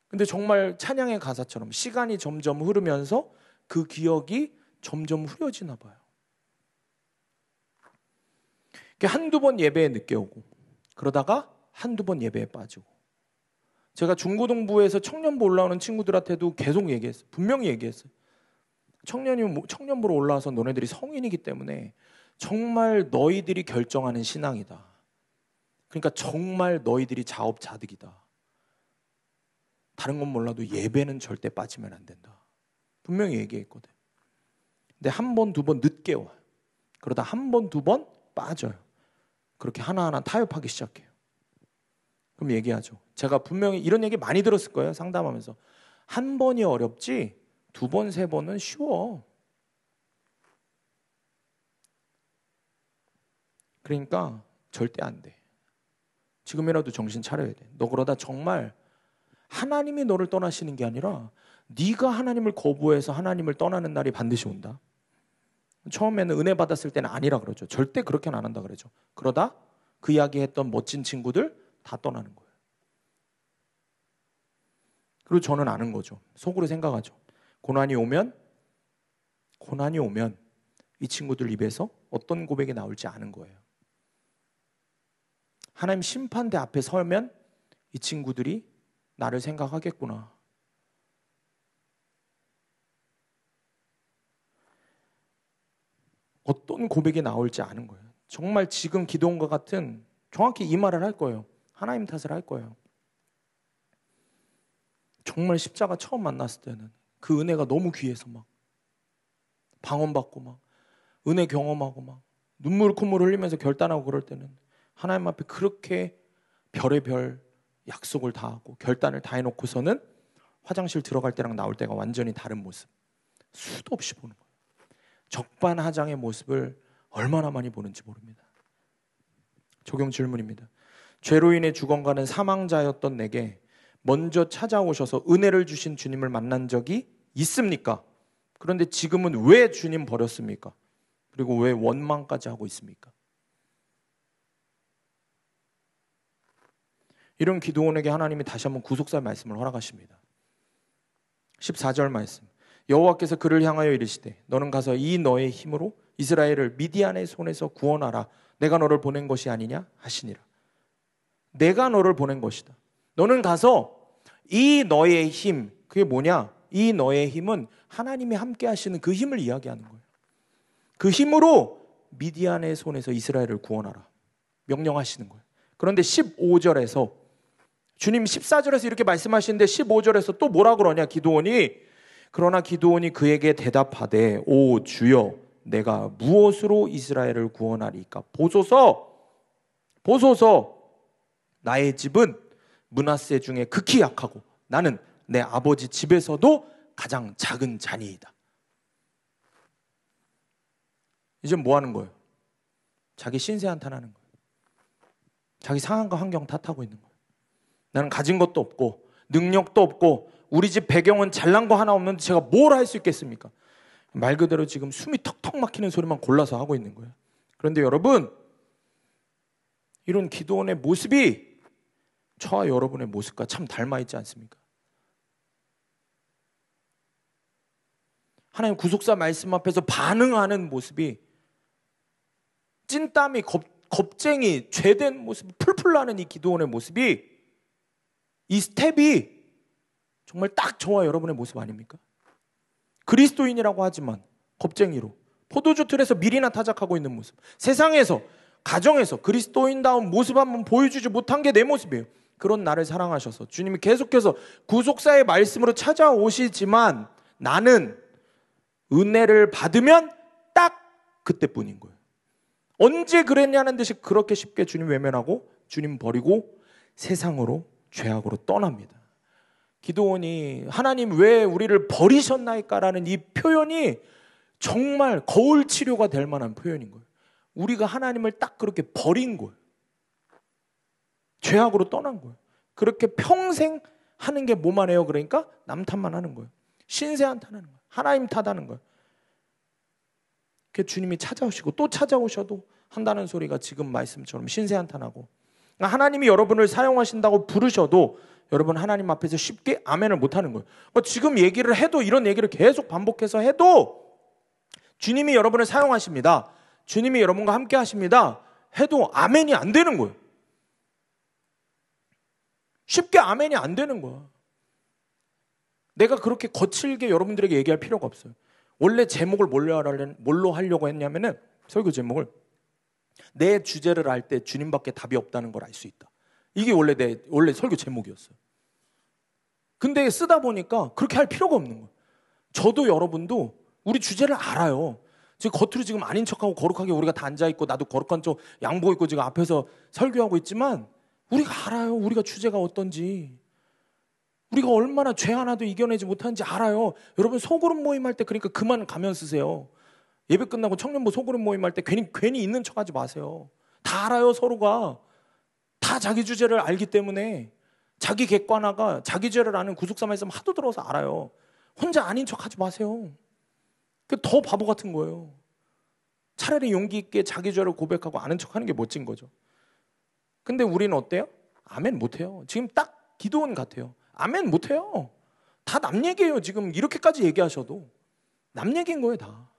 근데 정말 찬양의 가사처럼 시간이 점점 흐르면서 그 기억이 점점 흐려지나 봐요. 한두 번 예배에 늦게 오고 그러다가 한두 번 예배에 빠지고. 제가 중고등부에서 청년부 올라오는 친구들한테도 계속 얘기했어요. 분명히 얘기했어요. 청년부로 올라와서 너네들이 성인이기 때문에 정말 너희들이 결정하는 신앙이다. 그러니까 정말 너희들이 자업자득이다. 다른 건 몰라도 예배는 절대 빠지면 안 된다. 분명히 얘기했거든. 근데 한 번, 두 번 늦게 와요. 그러다 한 번, 두 번 빠져요. 그렇게 하나하나 타협하기 시작해요. 그럼 얘기하죠. 제가 분명히 이런 얘기 많이 들었을 거예요. 상담하면서. 한 번이 어렵지 두 번, 세 번은 쉬워. 그러니까 절대 안 돼. 지금이라도 정신 차려야 돼. 너 그러다 정말 하나님이 너를 떠나시는 게 아니라 네가 하나님을 거부해서 하나님을 떠나는 날이 반드시 온다. 처음에는 은혜 받았을 때는 아니라 그러죠. 절대 그렇게는 안 한다 그러죠. 그러다 그 이야기했던 멋진 친구들 다 떠나는 거예요. 그리고 저는 아는 거죠. 속으로 생각하죠. 고난이 오면 이 친구들 입에서 어떤 고백이 나올지 아는 거예요. 하나님 심판대 앞에 서면 이 친구들이 나를 생각하겠구나. 어떤 고백이 나올지 아는 거예요. 정말 지금 기도원과 같은 정확히 이 말을 할 거예요. 하나님 탓을 할 거예요. 정말 십자가 처음 만났을 때는 그 은혜가 너무 귀해서 막 방언받고 막 은혜 경험하고 막 눈물 콧물 흘리면서 결단하고 그럴 때는 하나님 앞에 그렇게 별의 별 약속을 다 하고 결단을 다 해놓고서는 화장실 들어갈 때랑 나올 때가 완전히 다른 모습, 수도 없이 보는 거예요. 적반하장의 모습을 얼마나 많이 보는지 모릅니다. 적용 질문입니다. 죄로 인해 죽어가는 사망자였던 내게 먼저 찾아오셔서 은혜를 주신 주님을 만난 적이 있습니까? 그런데 지금은 왜 주님 버렸습니까? 그리고 왜 원망까지 하고 있습니까? 이런 기도원에게 하나님이 다시 한번 구속사의 말씀을 허락하십니다. 14절 말씀. 여호와께서 그를 향하여 이르시되 너는 가서 이 너의 힘으로 이스라엘을 미디안의 손에서 구원하라. 내가 너를 보낸 것이 아니냐 하시니라. 내가 너를 보낸 것이다. 너는 가서 이 너의 힘, 그게 뭐냐? 이 너의 힘은 하나님이 함께 하시는 그 힘을 이야기하는 거예요. 그 힘으로 미디안의 손에서 이스라엘을 구원하라. 명령하시는 거예요. 그런데 15절에서 주님 14절에서 이렇게 말씀하시는데 15절에서 또 뭐라 그러냐? 기도원이 그러나 기도원이 그에게 대답하되 오 주여 내가 무엇으로 이스라엘을 구원하리까? 보소서 나의 집은 므낫세 중에 극히 약하고 나는 내 아버지 집에서도 가장 작은 자니이다. 이제 뭐 하는 거예요? 자기 신세 한탄하는 거예요. 자기 상황과 환경 탓하고 있는 거예요. 나는 가진 것도 없고 능력도 없고 우리 집 배경은 잘난 거 하나 없는데 제가 뭘 할 수 있겠습니까? 말 그대로 지금 숨이 턱턱 막히는 소리만 골라서 하고 있는 거예요. 그런데 여러분, 이런 기도원의 모습이 저와 여러분의 모습과 참 닮아 있지 않습니까? 하나님 구속사 말씀 앞에서 반응하는 모습이 찐땀이 겁쟁이 죄된 모습이 풀풀 나는 이 기도원의 모습이 이 스텝이 정말 딱 저와 여러분의 모습 아닙니까? 그리스도인이라고 하지만 겁쟁이로 포도주 틀에서 미리나 타작하고 있는 모습, 세상에서 가정에서 그리스도인다운 모습 한번 보여주지 못한 게 내 모습이에요. 그런 나를 사랑하셔서 주님이 계속해서 구속사의 말씀으로 찾아오시지만 나는 은혜를 받으면 딱 그때뿐인 거예요. 언제 그랬냐는 듯이 그렇게 쉽게 주님 외면하고 주님 버리고 세상으로 죄악으로 떠납니다. 기도원이 하나님 왜 우리를 버리셨나이까라는 이 표현이 정말 거울 치료가 될 만한 표현인 거예요. 우리가 하나님을 딱 그렇게 버린 거예요. 죄악으로 떠난 거예요. 그렇게 평생 하는 게 뭐만 해요? 그러니까 남 탓만 하는 거예요. 신세 한탄하는 거예요. 하나님 탓하는 거예요. 그 주님이 찾아오시고 또 찾아오셔도 한다는 소리가 지금 말씀처럼 신세 한탄하고, 하나님이 여러분을 사용하신다고 부르셔도 여러분 하나님 앞에서 쉽게 아멘을 못하는 거예요. 지금 얘기를 해도, 이런 얘기를 계속 반복해서 해도 주님이 여러분을 사용하십니다, 주님이 여러분과 함께 하십니다 해도 아멘이 안 되는 거예요. 쉽게 아멘이 안 되는 거야. 내가 그렇게 거칠게 여러분들에게 얘기할 필요가 없어요. 원래 제목을 뭘로 하려고 했냐면은, 설교 제목을 내 주제를 알 때 주님밖에 답이 없다는 걸 알 수 있다. 이게 원래 설교 제목이었어요. 근데 쓰다 보니까 그렇게 할 필요가 없는 거예요. 저도 여러분도 우리 주제를 알아요. 지금 겉으로 지금 아닌 척하고 거룩하게 우리가 다 앉아있고 나도 거룩한 척 양복 입고 지금 앞에서 설교하고 있지만 우리가 알아요. 우리가 주제가 어떤지. 우리가 얼마나 죄 하나도 이겨내지 못하는지 알아요. 여러분 소그룹 모임할 때 그러니까 그만 가면 쓰세요. 예배 끝나고 청년부 소그룹 모임할 때 괜히 있는 척하지 마세요. 다 알아요. 서로가 다 자기 주제를 알기 때문에 자기 객관화가 자기 죄를 아는 구속사 말씀 하도 들어서 알아요. 혼자 아닌 척하지 마세요. 더 바보 같은 거예요. 차라리 용기 있게 자기 죄를 고백하고 아는 척하는 게 멋진 거죠. 근데 우리는 어때요? 아멘 못해요. 지금 딱 기도원 같아요. 아멘 못해요. 다 남 얘기예요. 지금 이렇게까지 얘기하셔도 남 얘기인 거예요. 다.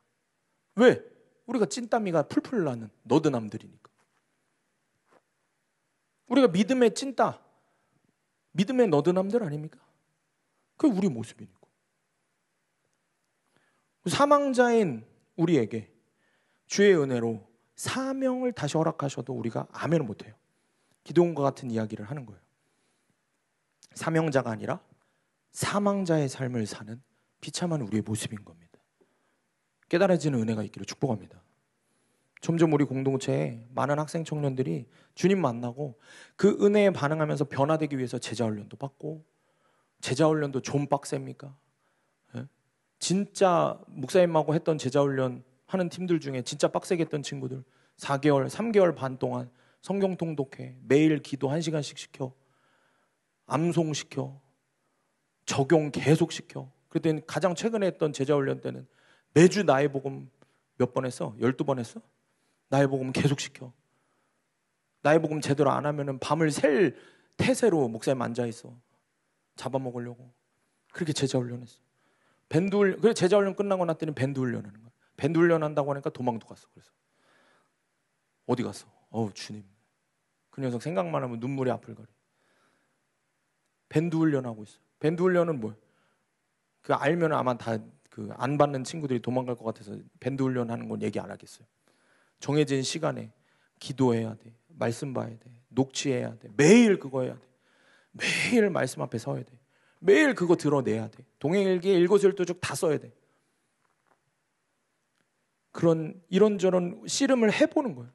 왜? 우리가 찐따미가 풀풀 나는 너드남들이니까. 우리가 믿음의 찐따, 믿음의 너드남들 아닙니까? 그게 우리 모습이니까. 사망자인 우리에게 주의 은혜로 사명을 다시 허락하셔도 우리가 아멘을 못해요. 기도원과 같은 이야기를 하는 거예요. 사명자가 아니라 사망자의 삶을 사는 비참한 우리의 모습인 겁니다. 깨달아지는 은혜가 있기를 축복합니다. 점점 우리 공동체에 많은 학생 청년들이 주님 만나고 그 은혜에 반응하면서 변화되기 위해서 제자훈련도 받고, 제자훈련도 좀 빡셉니까? 예? 진짜 목사님하고 했던 제자훈련 하는 팀들 중에 진짜 빡세게 했던 친구들 4개월, 3개월 반 동안 성경 통독해, 매일 기도 1시간씩 시켜, 암송시켜, 적용 계속 시켜. 그랬더니 가장 최근에 했던 제자훈련 때는 매주 나의 복음 몇 번 했어? 12번 했어? 나의 복음 계속 시켜. 나의 복음 제대로 안 하면은 밤을 샐 태세로 목사님 앉아있어. 잡아먹으려고. 그렇게 제자훈련했어. 그래 제자훈련 끝나고 났더니 밴드 훈련하는 거야. 밴드 훈련한다고 하니까 도망도 갔어. 그래서 어디 갔어? 주님. 그 녀석 생각만 하면 눈물이 아플거려. 밴드 훈련하고 있어. 밴드 훈련은 뭐야? 그 알면 아마 다 그 안 받는 친구들이 도망갈 것 같아서 밴드 훈련하는 건 얘기 안 하겠어요. 정해진 시간에 기도해야 돼. 말씀 봐야 돼. 녹취해야 돼. 매일 그거 해야 돼. 매일 말씀 앞에 서야 돼. 매일 그거 드러내야 돼. 동행일기에 일거수일투족 다 써야 돼. 그런 이런저런 씨름을 해보는 거예요.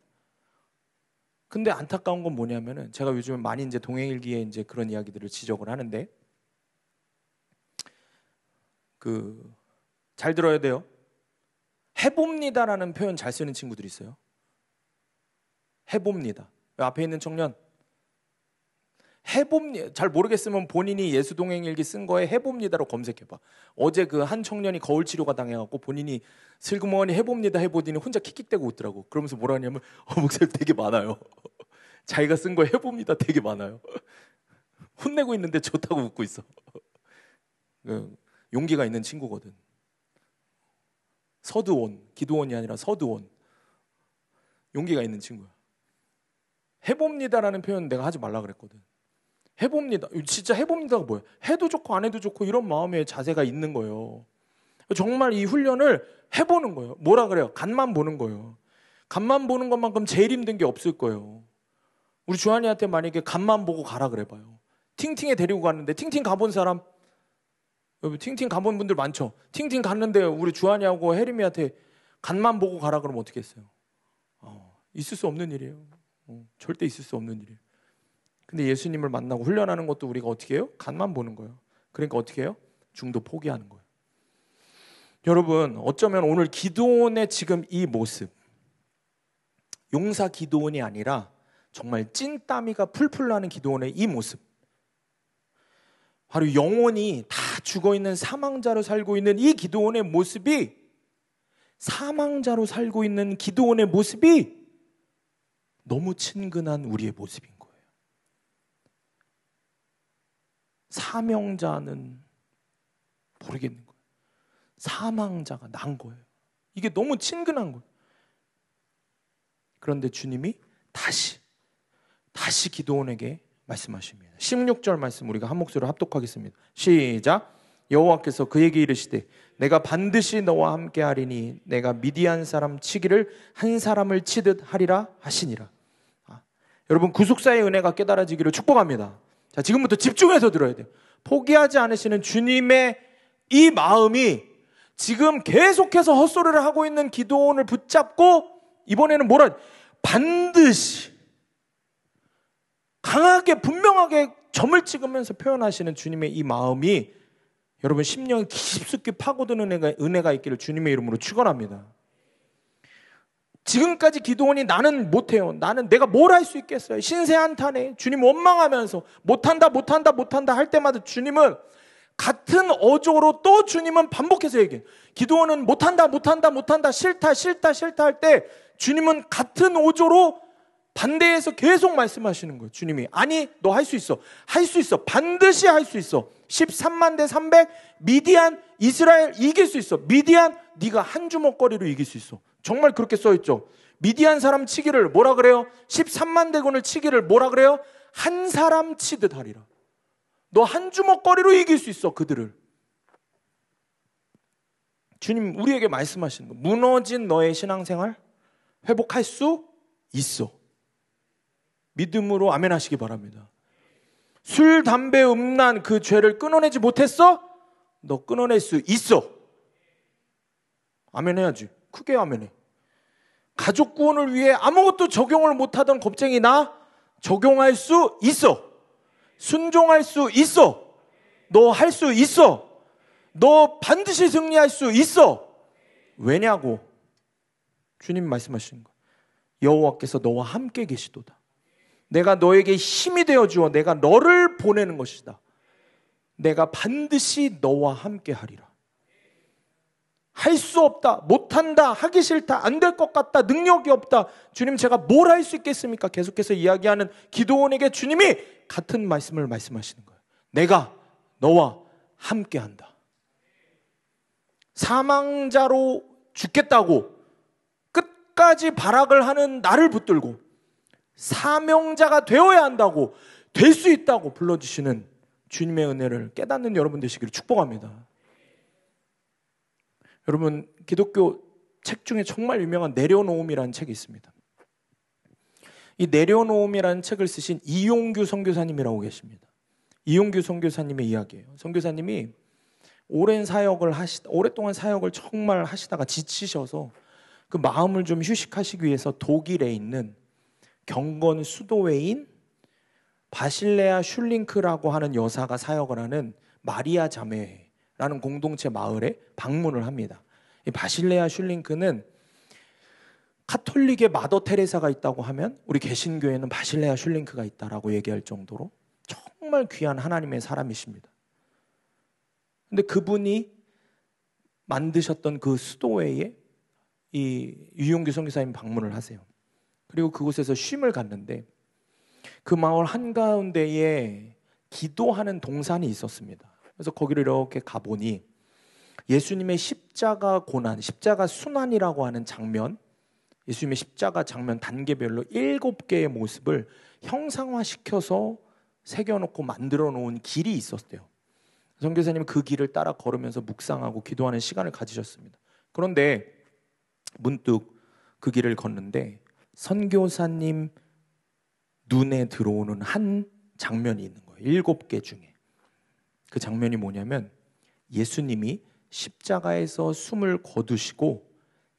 근데 안타까운 건 뭐냐면은 제가 요즘 많이 이제 동행일기에 이제 그런 이야기들을 지적을 하는데 잘 들어야 돼요. 해봅니다라는 표현 잘 쓰는 친구들이 있어요. 해봅니다. 앞에 있는 청년 해봅니다. 잘 모르겠으면 본인이 예수동행일기 쓴 거에 해봅니다로 검색해봐. 어제 그 한 청년이 거울치료가 당해갖고 본인이 슬그머니 해봅니다 해보더니 혼자 킥킥대고 웃더라고. 그러면서 뭐라 하냐면 목사님 되게 많아요. 자기가 쓴 거 해봅니다 되게 많아요. 혼내고 있는데 좋다고 웃고 있어. 용기가 있는 친구거든. 서두온, 기도원이 아니라 서두온. 용기가 있는 친구야. 해봅니다라는 표현 내가 하지 말라 그랬거든. 해봅니다. 진짜 해봅니다가 뭐야? 해도 좋고 안 해도 좋고 이런 마음의 자세가 있는 거예요. 정말 이 훈련을 해보는 거예요. 뭐라 그래요? 간만 보는 거예요. 간만 보는 것만큼 제일 힘든 게 없을 거예요. 우리 주한이한테 만약에 간만 보고 가라 그래봐요. 팅팅에 데리고 갔는데 팅팅 가본 사람? 여기 팅팅 가본 분들 많죠? 팅팅 갔는데 우리 주한이하고 혜림이한테 간만 보고 가라 그러면 어떻게 했어요? 있을 수 없는 일이에요. 절대 있을 수 없는 일이에요. 근데 예수님을 만나고 훈련하는 것도 우리가 어떻게 해요? 간만 보는 거예요. 그러니까 어떻게 해요? 중도 포기하는 거예요. 여러분, 어쩌면 오늘 기도원의 지금 이 모습, 용사 기도원이 아니라 정말 찐땀이가 풀풀 나는 기도원의 이 모습, 바로 영혼이 다 죽어있는 사망자로 살고 있는 이 기도원의 모습이, 사망자로 살고 있는 기도원의 모습이 너무 친근한 우리의 모습인 거예요. 사명자는 모르겠는 거예요. 사망자가 난 거예요. 이게 너무 친근한 거예요. 그런데 주님이 다시 기도원에게 말씀하십니다. 16절 말씀 우리가 한 목소리로 합독하겠습니다. 시작. 여호와께서 그에게 이르시되 내가 반드시 너와 함께 하리니 내가 미디안 사람 치기를 한 사람을 치듯 하리라 하시니라. 여러분, 구속사의 은혜가 깨달아지기를 축복합니다. 자, 지금부터 집중해서 들어야 돼요. 포기하지 않으시는 주님의 이 마음이 지금 계속해서 헛소리를 하고 있는 기도원을 붙잡고 이번에는 반드시 강하게 분명하게 점을 찍으면서 표현하시는 주님의 이 마음이 여러분 심령에 깊숙이 파고드는 은혜가 있기를 주님의 이름으로 축원합니다. 지금까지 기도원이 나는 못해요. 내가 뭘 할 수 있겠어요. 신세한탄해. 주님 원망하면서 못한다 할 때마다 주님은 같은 어조로 또 주님은 반복해서 얘기해요. 기도원은 못한다 싫다 할 때 주님은 같은 어조로 반대해서 계속 말씀하시는 거예요. 주님이 아니 너 할 수 있어. 반드시 할 수 있어. 13만 대 300 미디안 이스라엘 이길 수 있어. 미디안 네가 한 주먹거리로 이길 수 있어. 정말 그렇게 써있죠. 미디안 사람 치기를 뭐라 그래요? 13만 대군을 치기를 뭐라 그래요? 한 사람 치듯 하리라. 너 한 주먹거리로 이길 수 있어, 그들을. 주님 우리에게 말씀하시는 거. 무너진 너의 신앙생활 회복할 수 있어. 믿음으로 아멘 하시기 바랍니다. 술, 담배, 음란 그 죄를 끊어내지 못했어? 너 끊어낼 수 있어. 아멘 해야지. 크게 아멘해. 가족 구원을 위해 아무것도 적용을 못하던 겁쟁이 나 적용할 수 있어. 순종할 수 있어. 너 할 수 있어. 너 반드시 승리할 수 있어. 왜냐고? 주님 말씀하시는 거. 여호와께서 너와 함께 계시도다. 내가 너에게 힘이 되어 주어 내가 너를 보내는 것이다. 내가 반드시 너와 함께 하리라. 할 수 없다, 못한다, 하기 싫다, 안 될 것 같다, 능력이 없다. 주님 제가 뭘 할 수 있겠습니까? 계속해서 이야기하는 기도원에게 주님이 같은 말씀을 말씀하시는 거예요. 내가 너와 함께 한다. 사망자로 죽겠다고 끝까지 발악을 하는 나를 붙들고 사명자가 되어야 한다고, 될 수 있다고 불러주시는 주님의 은혜를 깨닫는 여러분 되시기를 축복합니다. 여러분, 기독교 책 중에 정말 유명한 내려놓음이라는 책이 있습니다. 이 내려놓음이라는 책을 쓰신 이용규 선교사님이라고 계십니다. 이용규 선교사님의 이야기예요. 선교사님이 오랫동안 사역을 정말 하시다가 지치셔서 그 마음을 좀 휴식하시기 위해서 독일에 있는 경건 수도회인 바실레아 슐링크라고 하는 여사가 사역을 하는 마리아 자매라는 공동체 마을에 방문을 합니다. 이 바실레아 슐링크는 카톨릭의 마더 테레사가 있다고 하면 우리 개신교에는 바실레아 슐링크가 있다라고 얘기할 정도로 정말 귀한 하나님의 사람이십니다. 근데 그분이 만드셨던 그 수도회에 이 유용규 선교사님 방문을 하세요. 그리고 그곳에서 쉼을 갔는데 그 마을 한가운데에 기도하는 동산이 있었습니다. 그래서 거기를 이렇게 가보니 예수님의 십자가 고난, 십자가 순환이라고 하는 장면, 예수님의 십자가 장면 단계별로 7개의 모습을 형상화시켜서 새겨놓고 만들어 놓은 길이 있었대요. 선교사님은 그 길을 따라 걸으면서 묵상하고 기도하는 시간을 가지셨습니다. 그런데 문득 그 길을 걷는데 선교사님 눈에 들어오는 한 장면이 있는 거예요. 7개 중에. 그 장면이 뭐냐면 예수님이 십자가에서 숨을 거두시고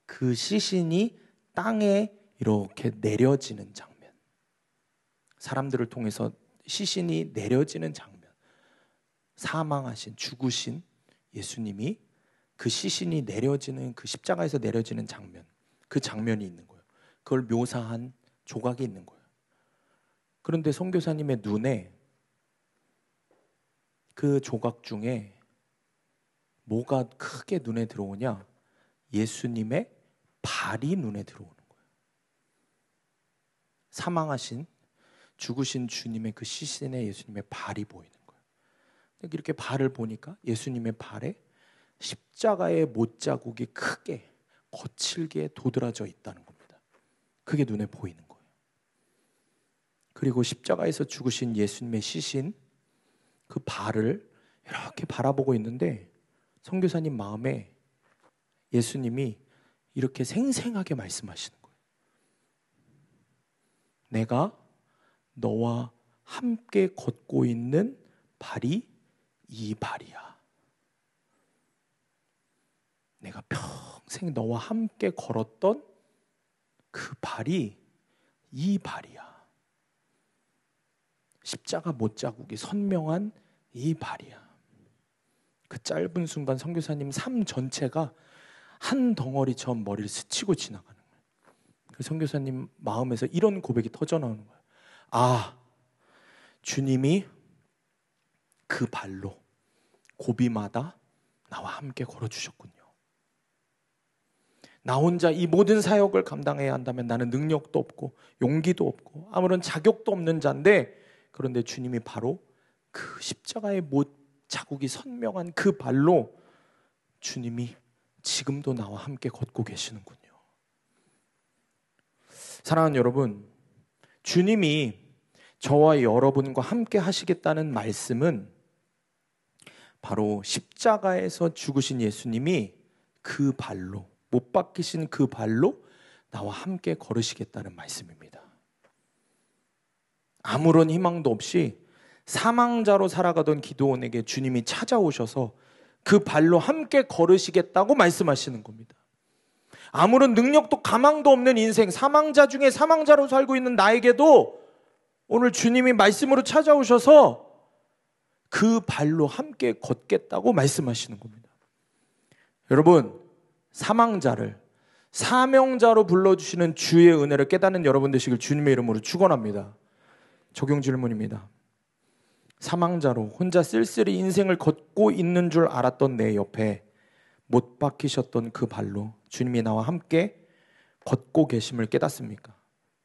그 시신이 땅에 이렇게 내려지는 장면. 사람들을 통해서 시신이 내려지는 장면. 사망하신, 죽으신 예수님이 그 시신이 내려지는, 그 십자가에서 내려지는 장면, 그 장면이 있는 거예요. 그걸 묘사한 조각이 있는 거예요. 그런데 선교사님의 눈에 그 조각 중에 뭐가 크게 눈에 들어오냐? 예수님의 발이 눈에 들어오는 거예요. 사망하신, 죽으신 주님의 그 시신에 예수님의 발이 보이는 거예요. 이렇게 발을 보니까 예수님의 발에 십자가의 못자국이 크게 거칠게 도드라져 있다는 겁니다. 그게 눈에 보이는 거예요. 그리고 십자가에서 죽으신 예수님의 시신, 그 발을 이렇게 바라보고 있는데 선교사님 마음에 예수님이 이렇게 생생하게 말씀하시는 거예요. 내가 너와 함께 걷고 있는 발이 이 발이야. 내가 평생 너와 함께 걸었던 그 발이 이 발이야. 십자가 못자국이 선명한 이 발이야. 그 짧은 순간 선교사님 삶 전체가 한 덩어리처럼 머리를 스치고 지나가는 거예요. 그 선교사님 마음에서 이런 고백이 터져나오는 거예요. 아, 주님이 그 발로 고비마다 나와 함께 걸어주셨군요. 나 혼자 이 모든 사역을 감당해야 한다면 나는 능력도 없고 용기도 없고 아무런 자격도 없는 자인데, 그런데 주님이 바로 그 십자가의 못 자국이 선명한 그 발로 주님이 지금도 나와 함께 걷고 계시는군요. 사랑하는 여러분, 주님이 저와 여러분과 함께 하시겠다는 말씀은 바로 십자가에서 죽으신 예수님이 그 발로, 못 박히신 그 발로 나와 함께 걸으시겠다는 말씀입니다. 아무런 희망도 없이 사망자로 살아가던 기드온에게 주님이 찾아오셔서 그 발로 함께 걸으시겠다고 말씀하시는 겁니다. 아무런 능력도 가망도 없는 인생, 사망자 중에 사망자로 살고 있는 나에게도 오늘 주님이 말씀으로 찾아오셔서 그 발로 함께 걷겠다고 말씀하시는 겁니다. 여러분, 사망자를 사명자로 불러주시는 주의 은혜를 깨닫는 여러분 되시길 주님의 이름으로 축원합니다. 적용 질문입니다. 사망자로 혼자 쓸쓸히 인생을 걷고 있는 줄 알았던 내 옆에 못 박히셨던 그 발로 주님이 나와 함께 걷고 계심을 깨닫습니까?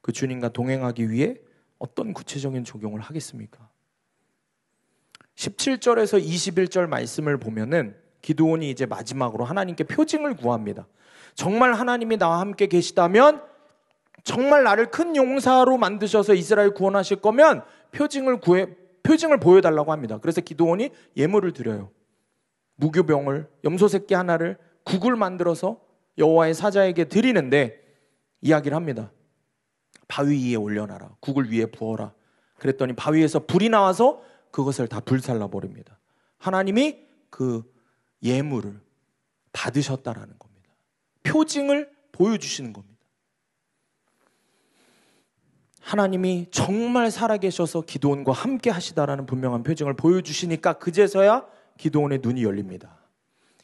그 주님과 동행하기 위해 어떤 구체적인 적용을 하겠습니까? 17절에서 21절 말씀을 보면은 기드온이 이제 마지막으로 하나님께 표징을 구합니다. 정말 하나님이 나와 함께 계시다면, 정말 나를 큰 용사로 만드셔서 이스라엘 구원하실 거면 표징을 보여달라고 합니다. 그래서 기드온이 예물을 드려요. 무교병을, 염소 새끼 하나를 국을 만들어서 여호와의 사자에게 드리는데 이야기를 합니다. 바위 위에 올려놔라. 국을 위에 부어라. 그랬더니 바위에서 불이 나와서 그것을 다 불살라 버립니다. 하나님이 그 예물을 받으셨다라는 겁니다. 표징을 보여주시는 겁니다. 하나님이 정말 살아계셔서 기드온과 함께 하시다라는 분명한 표징을 보여주시니까 그제서야 기드온의 눈이 열립니다.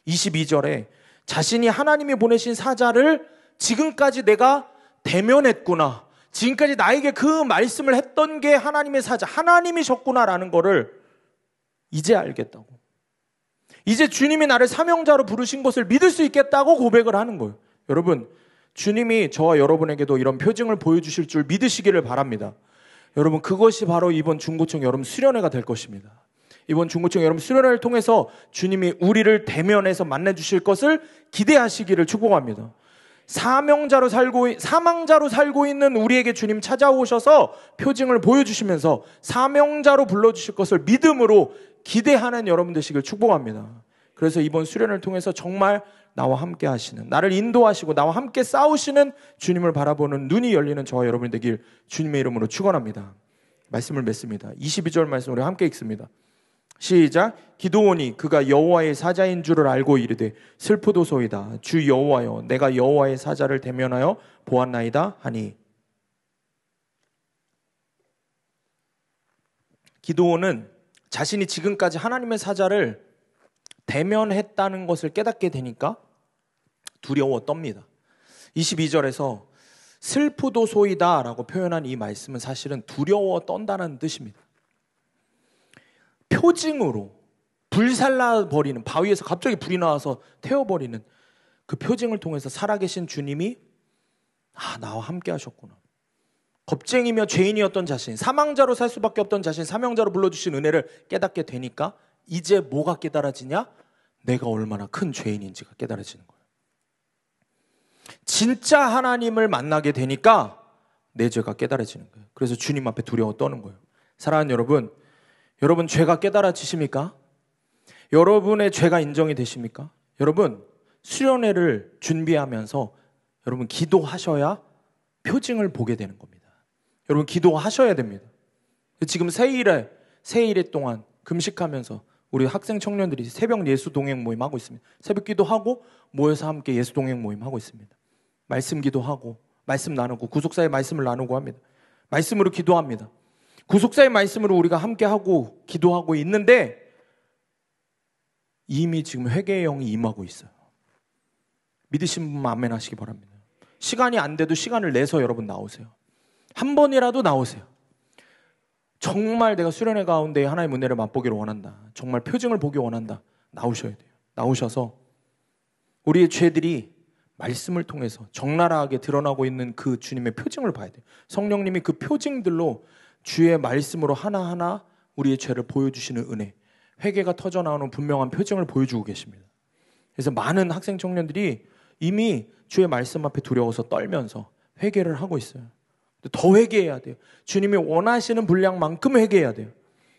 22절에 자신이 하나님이 보내신 사자를 지금까지 내가 대면했구나, 지금까지 나에게 그 말씀을 했던 게 하나님의 사자, 하나님이셨구나라는 거를 이제 알겠다고, 이제 주님이 나를 사명자로 부르신 것을 믿을 수 있겠다고 고백을 하는 거예요. 여러분, 주님이 저와 여러분에게도 이런 표징을 보여주실 줄 믿으시기를 바랍니다. 여러분, 그것이 바로 이번 중고청 여름 수련회가 될 것입니다. 이번 중고청 여름 수련회를 통해서 주님이 우리를 대면해서 만나주실 것을 기대하시기를 축복합니다. 사망자로 살고 있는 우리에게 주님 찾아오셔서 표징을 보여주시면서 사명자로 불러주실 것을 믿음으로 기대하는 여러분 되시길 축복합니다. 그래서 이번 수련을 통해서 정말 나와 함께 하시는, 나를 인도하시고 나와 함께 싸우시는 주님을 바라보는 눈이 열리는 저와 여러분이 되길 주님의 이름으로 축원합니다. 말씀을 맺습니다. 22절 말씀 우리 함께 읽습니다. 시작. 기드온이 그가 여호와의 사자인 줄을 알고 이르되 슬프도소이다. 주 여호와여, 내가 여호와의 사자를 대면하여 보았나이다 하니. 기드온은 자신이 지금까지 하나님의 사자를 대면했다는 것을 깨닫게 되니까 두려워 떱니다. 22절에서 슬프도소이다 라고 표현한 이 말씀은 사실은 두려워 떤다는 뜻입니다. 표징으로 불살라버리는, 바위에서 갑자기 불이 나와서 태워버리는 그 표징을 통해서 살아계신 주님이 나와 함께 하셨구나. 겁쟁이며 죄인이었던 자신, 사망자로 살 수밖에 없던 자신, 사명자로 불러주신 은혜를 깨닫게 되니까 이제 뭐가 깨달아지냐? 내가 얼마나 큰 죄인인지가 깨달아지는 거예요. 진짜 하나님을 만나게 되니까 내 죄가 깨달아지는 거예요. 그래서 주님 앞에 두려워 떠는 거예요. 사랑하는 여러분, 여러분 죄가 깨달아지십니까? 여러분의 죄가 인정이 되십니까? 여러분, 수련회를 준비하면서 여러분 기도하셔야 표징을 보게 되는 겁니다. 여러분 기도하셔야 됩니다. 지금 새1회 동안 금식하면서 우리 학생 청년들이 새벽 예수 동행 모임 하고 있습니다. 새벽 기도하고 모여서 함께 예수 동행 모임 하고 있습니다. 말씀 기도하고 말씀 나누고 구속사의 말씀을 나누고 합니다. 말씀으로 기도합니다. 구속사의 말씀으로 우리가 함께 하고 기도하고 있는데 이미 지금 회개의 영이 임하고 있어요. 믿으신 분만 아멘 하시기 바랍니다. 시간이 안 돼도 시간을 내서 여러분 나오세요. 한 번이라도 나오세요. 정말 내가 수련회 가운데 하나님의 은혜를 맛보기를 원한다, 정말 표징을 보기 원한다, 나오셔야 돼요. 나오셔서 우리의 죄들이 말씀을 통해서 적나라하게 드러나고 있는 그 주님의 표징을 봐야 돼요. 성령님이 그 표징들로 주의 말씀으로 하나하나 우리의 죄를 보여주시는 은혜, 회개가 터져나오는 분명한 표징을 보여주고 계십니다. 그래서 많은 학생 청년들이 이미 주의 말씀 앞에 두려워서 떨면서 회개를 하고 있어요. 더 회개해야 돼요. 주님이 원하시는 분량만큼 회개해야 돼요.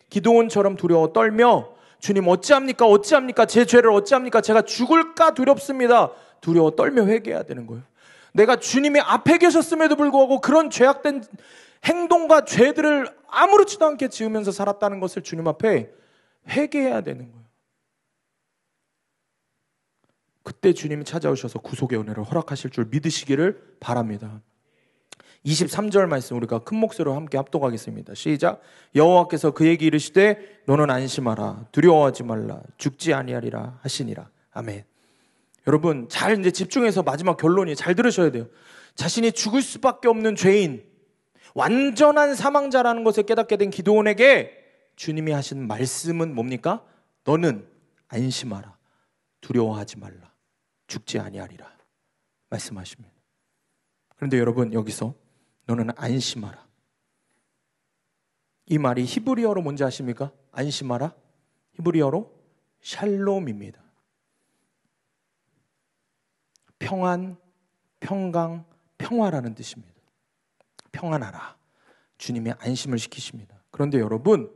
기드온처럼 두려워 떨며 주님 어찌합니까? 어찌합니까? 제 죄를 어찌합니까? 제가 죽을까 두렵습니다. 두려워 떨며 회개해야 되는 거예요. 내가 주님이 앞에 계셨음에도 불구하고 그런 죄악된 행동과 죄들을 아무렇지도 않게 지으면서 살았다는 것을 주님 앞에 회개해야 되는 거예요. 그때 주님이 찾아오셔서 구속의 은혜를 허락하실 줄 믿으시기를 바랍니다. 23절 말씀 우리가 큰 목소리로 함께 합독하겠습니다. 시작. 여호와께서 그에게 이르시되 너는 안심하라 두려워하지 말라 죽지 아니하리라 하시니라. 아멘. 여러분 잘 이제 집중해서 마지막 결론이 잘 들으셔야 돼요. 자신이 죽을 수밖에 없는 죄인, 완전한 사망자라는 것을 깨닫게 된 기드온에게 주님이 하신 말씀은 뭡니까? 너는 안심하라 두려워하지 말라 죽지 아니하리라 말씀하십니다. 그런데 여러분 여기서 너는 안심하라, 이 말이 히브리어로 뭔지 아십니까? 안심하라 히브리어로 샬롬입니다. 평안, 평강, 평화라는 뜻입니다. 평안하라, 주님이 안심을 시키십니다. 그런데 여러분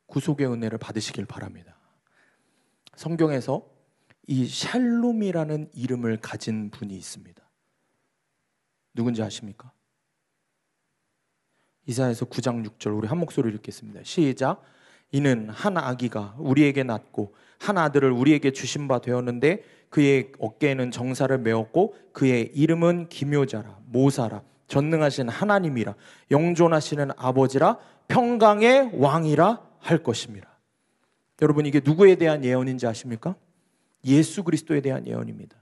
구속의 은혜를 받으시길 바랍니다. 성경에서 이 샬롬이라는 이름을 가진 분이 있습니다. 누군지 아십니까? 이사야서 9장 6절 우리 한 목소리로 읽겠습니다. 시작. 이는 한 아기가 우리에게 낳고 한 아들을 우리에게 주신 바 되었는데 그의 어깨에는 정사를 메었고 그의 이름은 기묘자라 모사라 전능하신 하나님이라 영존하시는 아버지라 평강의 왕이라 할 것입니다. 여러분 이게 누구에 대한 예언인지 아십니까? 예수 그리스도에 대한 예언입니다.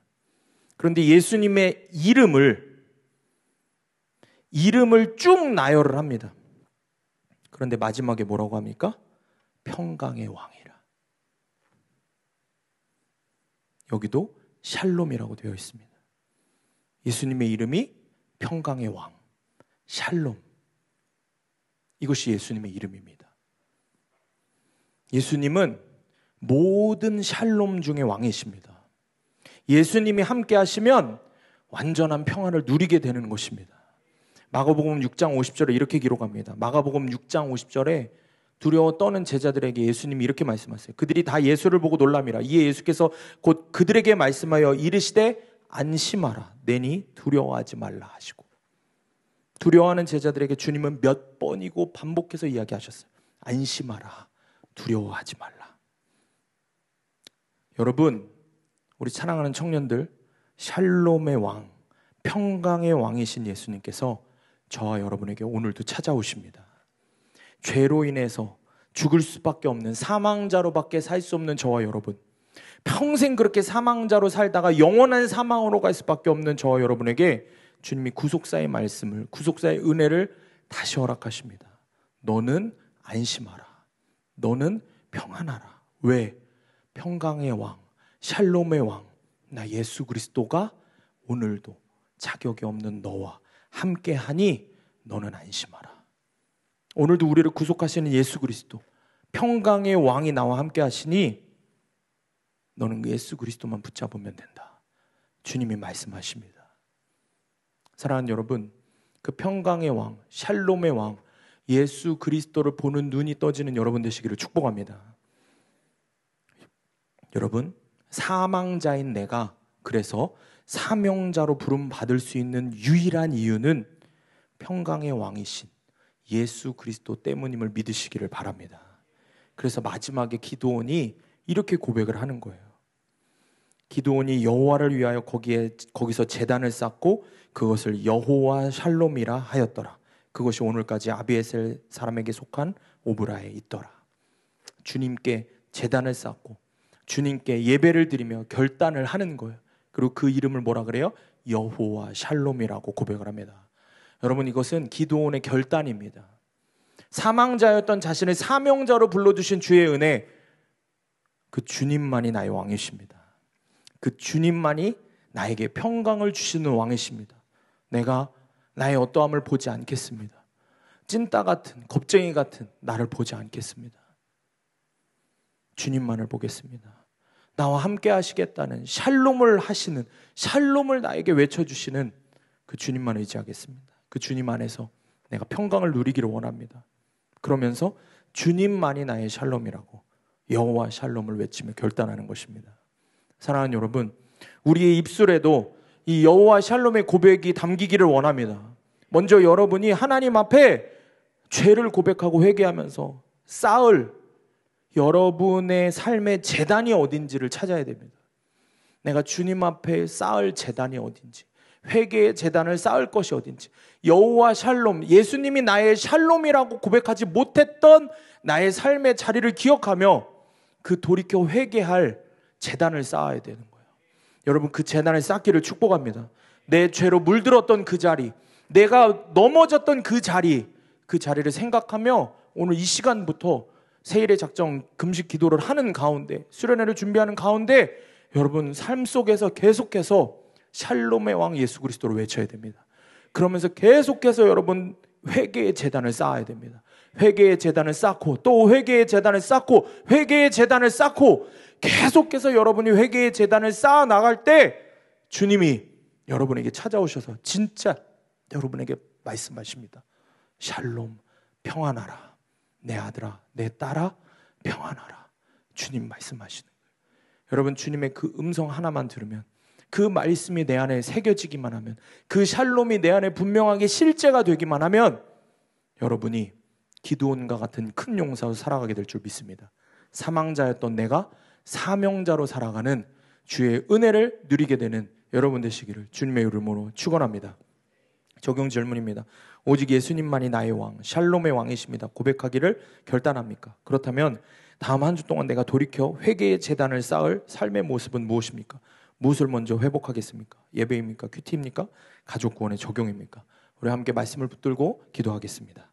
그런데 예수님의 이름을 쭉 나열을 합니다. 그런데 마지막에 뭐라고 합니까? 평강의 왕이라. 여기도 샬롬이라고 되어 있습니다. 예수님의 이름이 평강의 왕, 샬롬. 이것이 예수님의 이름입니다. 예수님은 모든 샬롬 중에 왕이십니다. 예수님이 함께 하시면 완전한 평안을 누리게 되는 것입니다. 마가복음 6장 50절에 이렇게 기록합니다. 마가복음 6장 50절에 두려워 떠는 제자들에게 예수님이 이렇게 말씀하세요. 그들이 다 예수를 보고 놀람이라. 이에 예수께서 곧 그들에게 말씀하여 이르시되 안심하라 내니 두려워하지 말라 하시고, 두려워하는 제자들에게 주님은 몇 번이고 반복해서 이야기하셨어요. 안심하라 두려워하지 말라. 여러분 우리 찬양하는 청년들, 샬롬의 왕, 평강의 왕이신 예수님께서 저와 여러분에게 오늘도 찾아오십니다. 죄로 인해서 죽을 수밖에 없는 사망자로밖에 살 수 없는 저와 여러분, 평생 그렇게 사망자로 살다가 영원한 사망으로 갈 수밖에 없는 저와 여러분에게 주님이 구속사의 말씀을, 구속사의 은혜를 다시 허락하십니다. 너는 안심하라, 너는 평안하라. 왜? 평강의 왕, 샬롬의 왕, 나 예수 그리스도가 오늘도 자격이 없는 너와 함께하니 너는 안심하라. 오늘도 우리를 구속하시는 예수 그리스도, 평강의 왕이 나와 함께하시니 너는 예수 그리스도만 붙잡으면 된다. 주님이 말씀하십니다. 사랑하는 여러분, 그 평강의 왕, 샬롬의 왕, 예수 그리스도를 보는 눈이 떠지는 여러분 되시기를 축복합니다. 여러분, 사망자인 내가 그래서 사명자로 부름받을 수 있는 유일한 이유는 평강의 왕이신 예수 그리스도 때문임을 믿으시기를 바랍니다. 그래서 마지막에 기드온이 이렇게 고백을 하는 거예요. 기드온이 여호와를 위하여 거기서 제단을 쌓고 그것을 여호와 샬롬이라 하였더라. 그것이 오늘까지 아비에셀 사람에게 속한 오브라에 있더라. 주님께 제단을 쌓고 주님께 예배를 드리며 결단을 하는 거예요. 그리고 그 이름을 뭐라 그래요? 여호와 샬롬이라고 고백을 합니다. 여러분, 이것은 기드온의 결단입니다. 사망자였던 자신을 사명자로 불러주신 주의 은혜, 그 주님만이 나의 왕이십니다. 그 주님만이 나에게 평강을 주시는 왕이십니다. 내가 나의 어떠함을 보지 않겠습니다. 찐따 같은, 겁쟁이 같은 나를 보지 않겠습니다. 주님만을 보겠습니다. 나와 함께 하시겠다는 샬롬을 하시는, 샬롬을 나에게 외쳐주시는 그 주님만 의지하겠습니다. 그 주님 안에서 내가 평강을 누리기를 원합니다. 그러면서 주님만이 나의 샬롬이라고, 여호와 샬롬을 외치며 결단하는 것입니다. 사랑하는 여러분, 우리의 입술에도 이 여호와 샬롬의 고백이 담기기를 원합니다. 먼저 여러분이 하나님 앞에 죄를 고백하고 회개하면서 쌓을 여러분의 삶의 제단이 어딘지를 찾아야 됩니다. 내가 주님 앞에 쌓을 제단이 어딘지, 회개의 제단을 쌓을 것이 어딘지, 여호와 샬롬, 예수님이 나의 샬롬이라고 고백하지 못했던 나의 삶의 자리를 기억하며 그 돌이켜 회개할 제단을 쌓아야 되는 거예요. 여러분, 그 제단을 쌓기를 축복합니다. 내 죄로 물들었던 그 자리, 내가 넘어졌던 그 자리를 생각하며 오늘 이 시간부터 세일의 작정 금식 기도를 하는 가운데, 수련회를 준비하는 가운데 여러분 삶 속에서 계속해서 샬롬의 왕 예수 그리스도를 외쳐야 됩니다. 그러면서 계속해서 여러분 회개의 제단을 쌓아야 됩니다. 회개의 제단을 쌓고 또 회개의 제단을 쌓고 회개의 제단을 쌓고 계속해서 여러분이 회개의 제단을 쌓아 나갈 때 주님이 여러분에게 찾아오셔서 진짜 여러분에게 말씀하십니다. 샬롬, 평안하라. 내 아들아, 내 딸아, 평안하라. 주님 말씀하시는 거예요. 여러분, 주님의 그 음성 하나만 들으면, 그 말씀이 내 안에 새겨지기만 하면, 그 샬롬이 내 안에 분명하게 실제가 되기만 하면 여러분이 기드온과 같은 큰 용사로 살아가게 될 줄 믿습니다. 사망자였던 내가 사명자로 살아가는 주의 은혜를 누리게 되는 여러분 되시기를 주님의 이름으로 축원합니다. 적용 질문입니다. 오직 예수님만이 나의 왕, 샬롬의 왕이십니다. 고백하기를 결단합니까? 그렇다면 다음 한 주 동안 내가 돌이켜 회개의 제단을 쌓을 삶의 모습은 무엇입니까? 무엇을 먼저 회복하겠습니까? 예배입니까? 큐티입니까? 가족 구원의 적용입니까? 우리 함께 말씀을 붙들고 기도하겠습니다.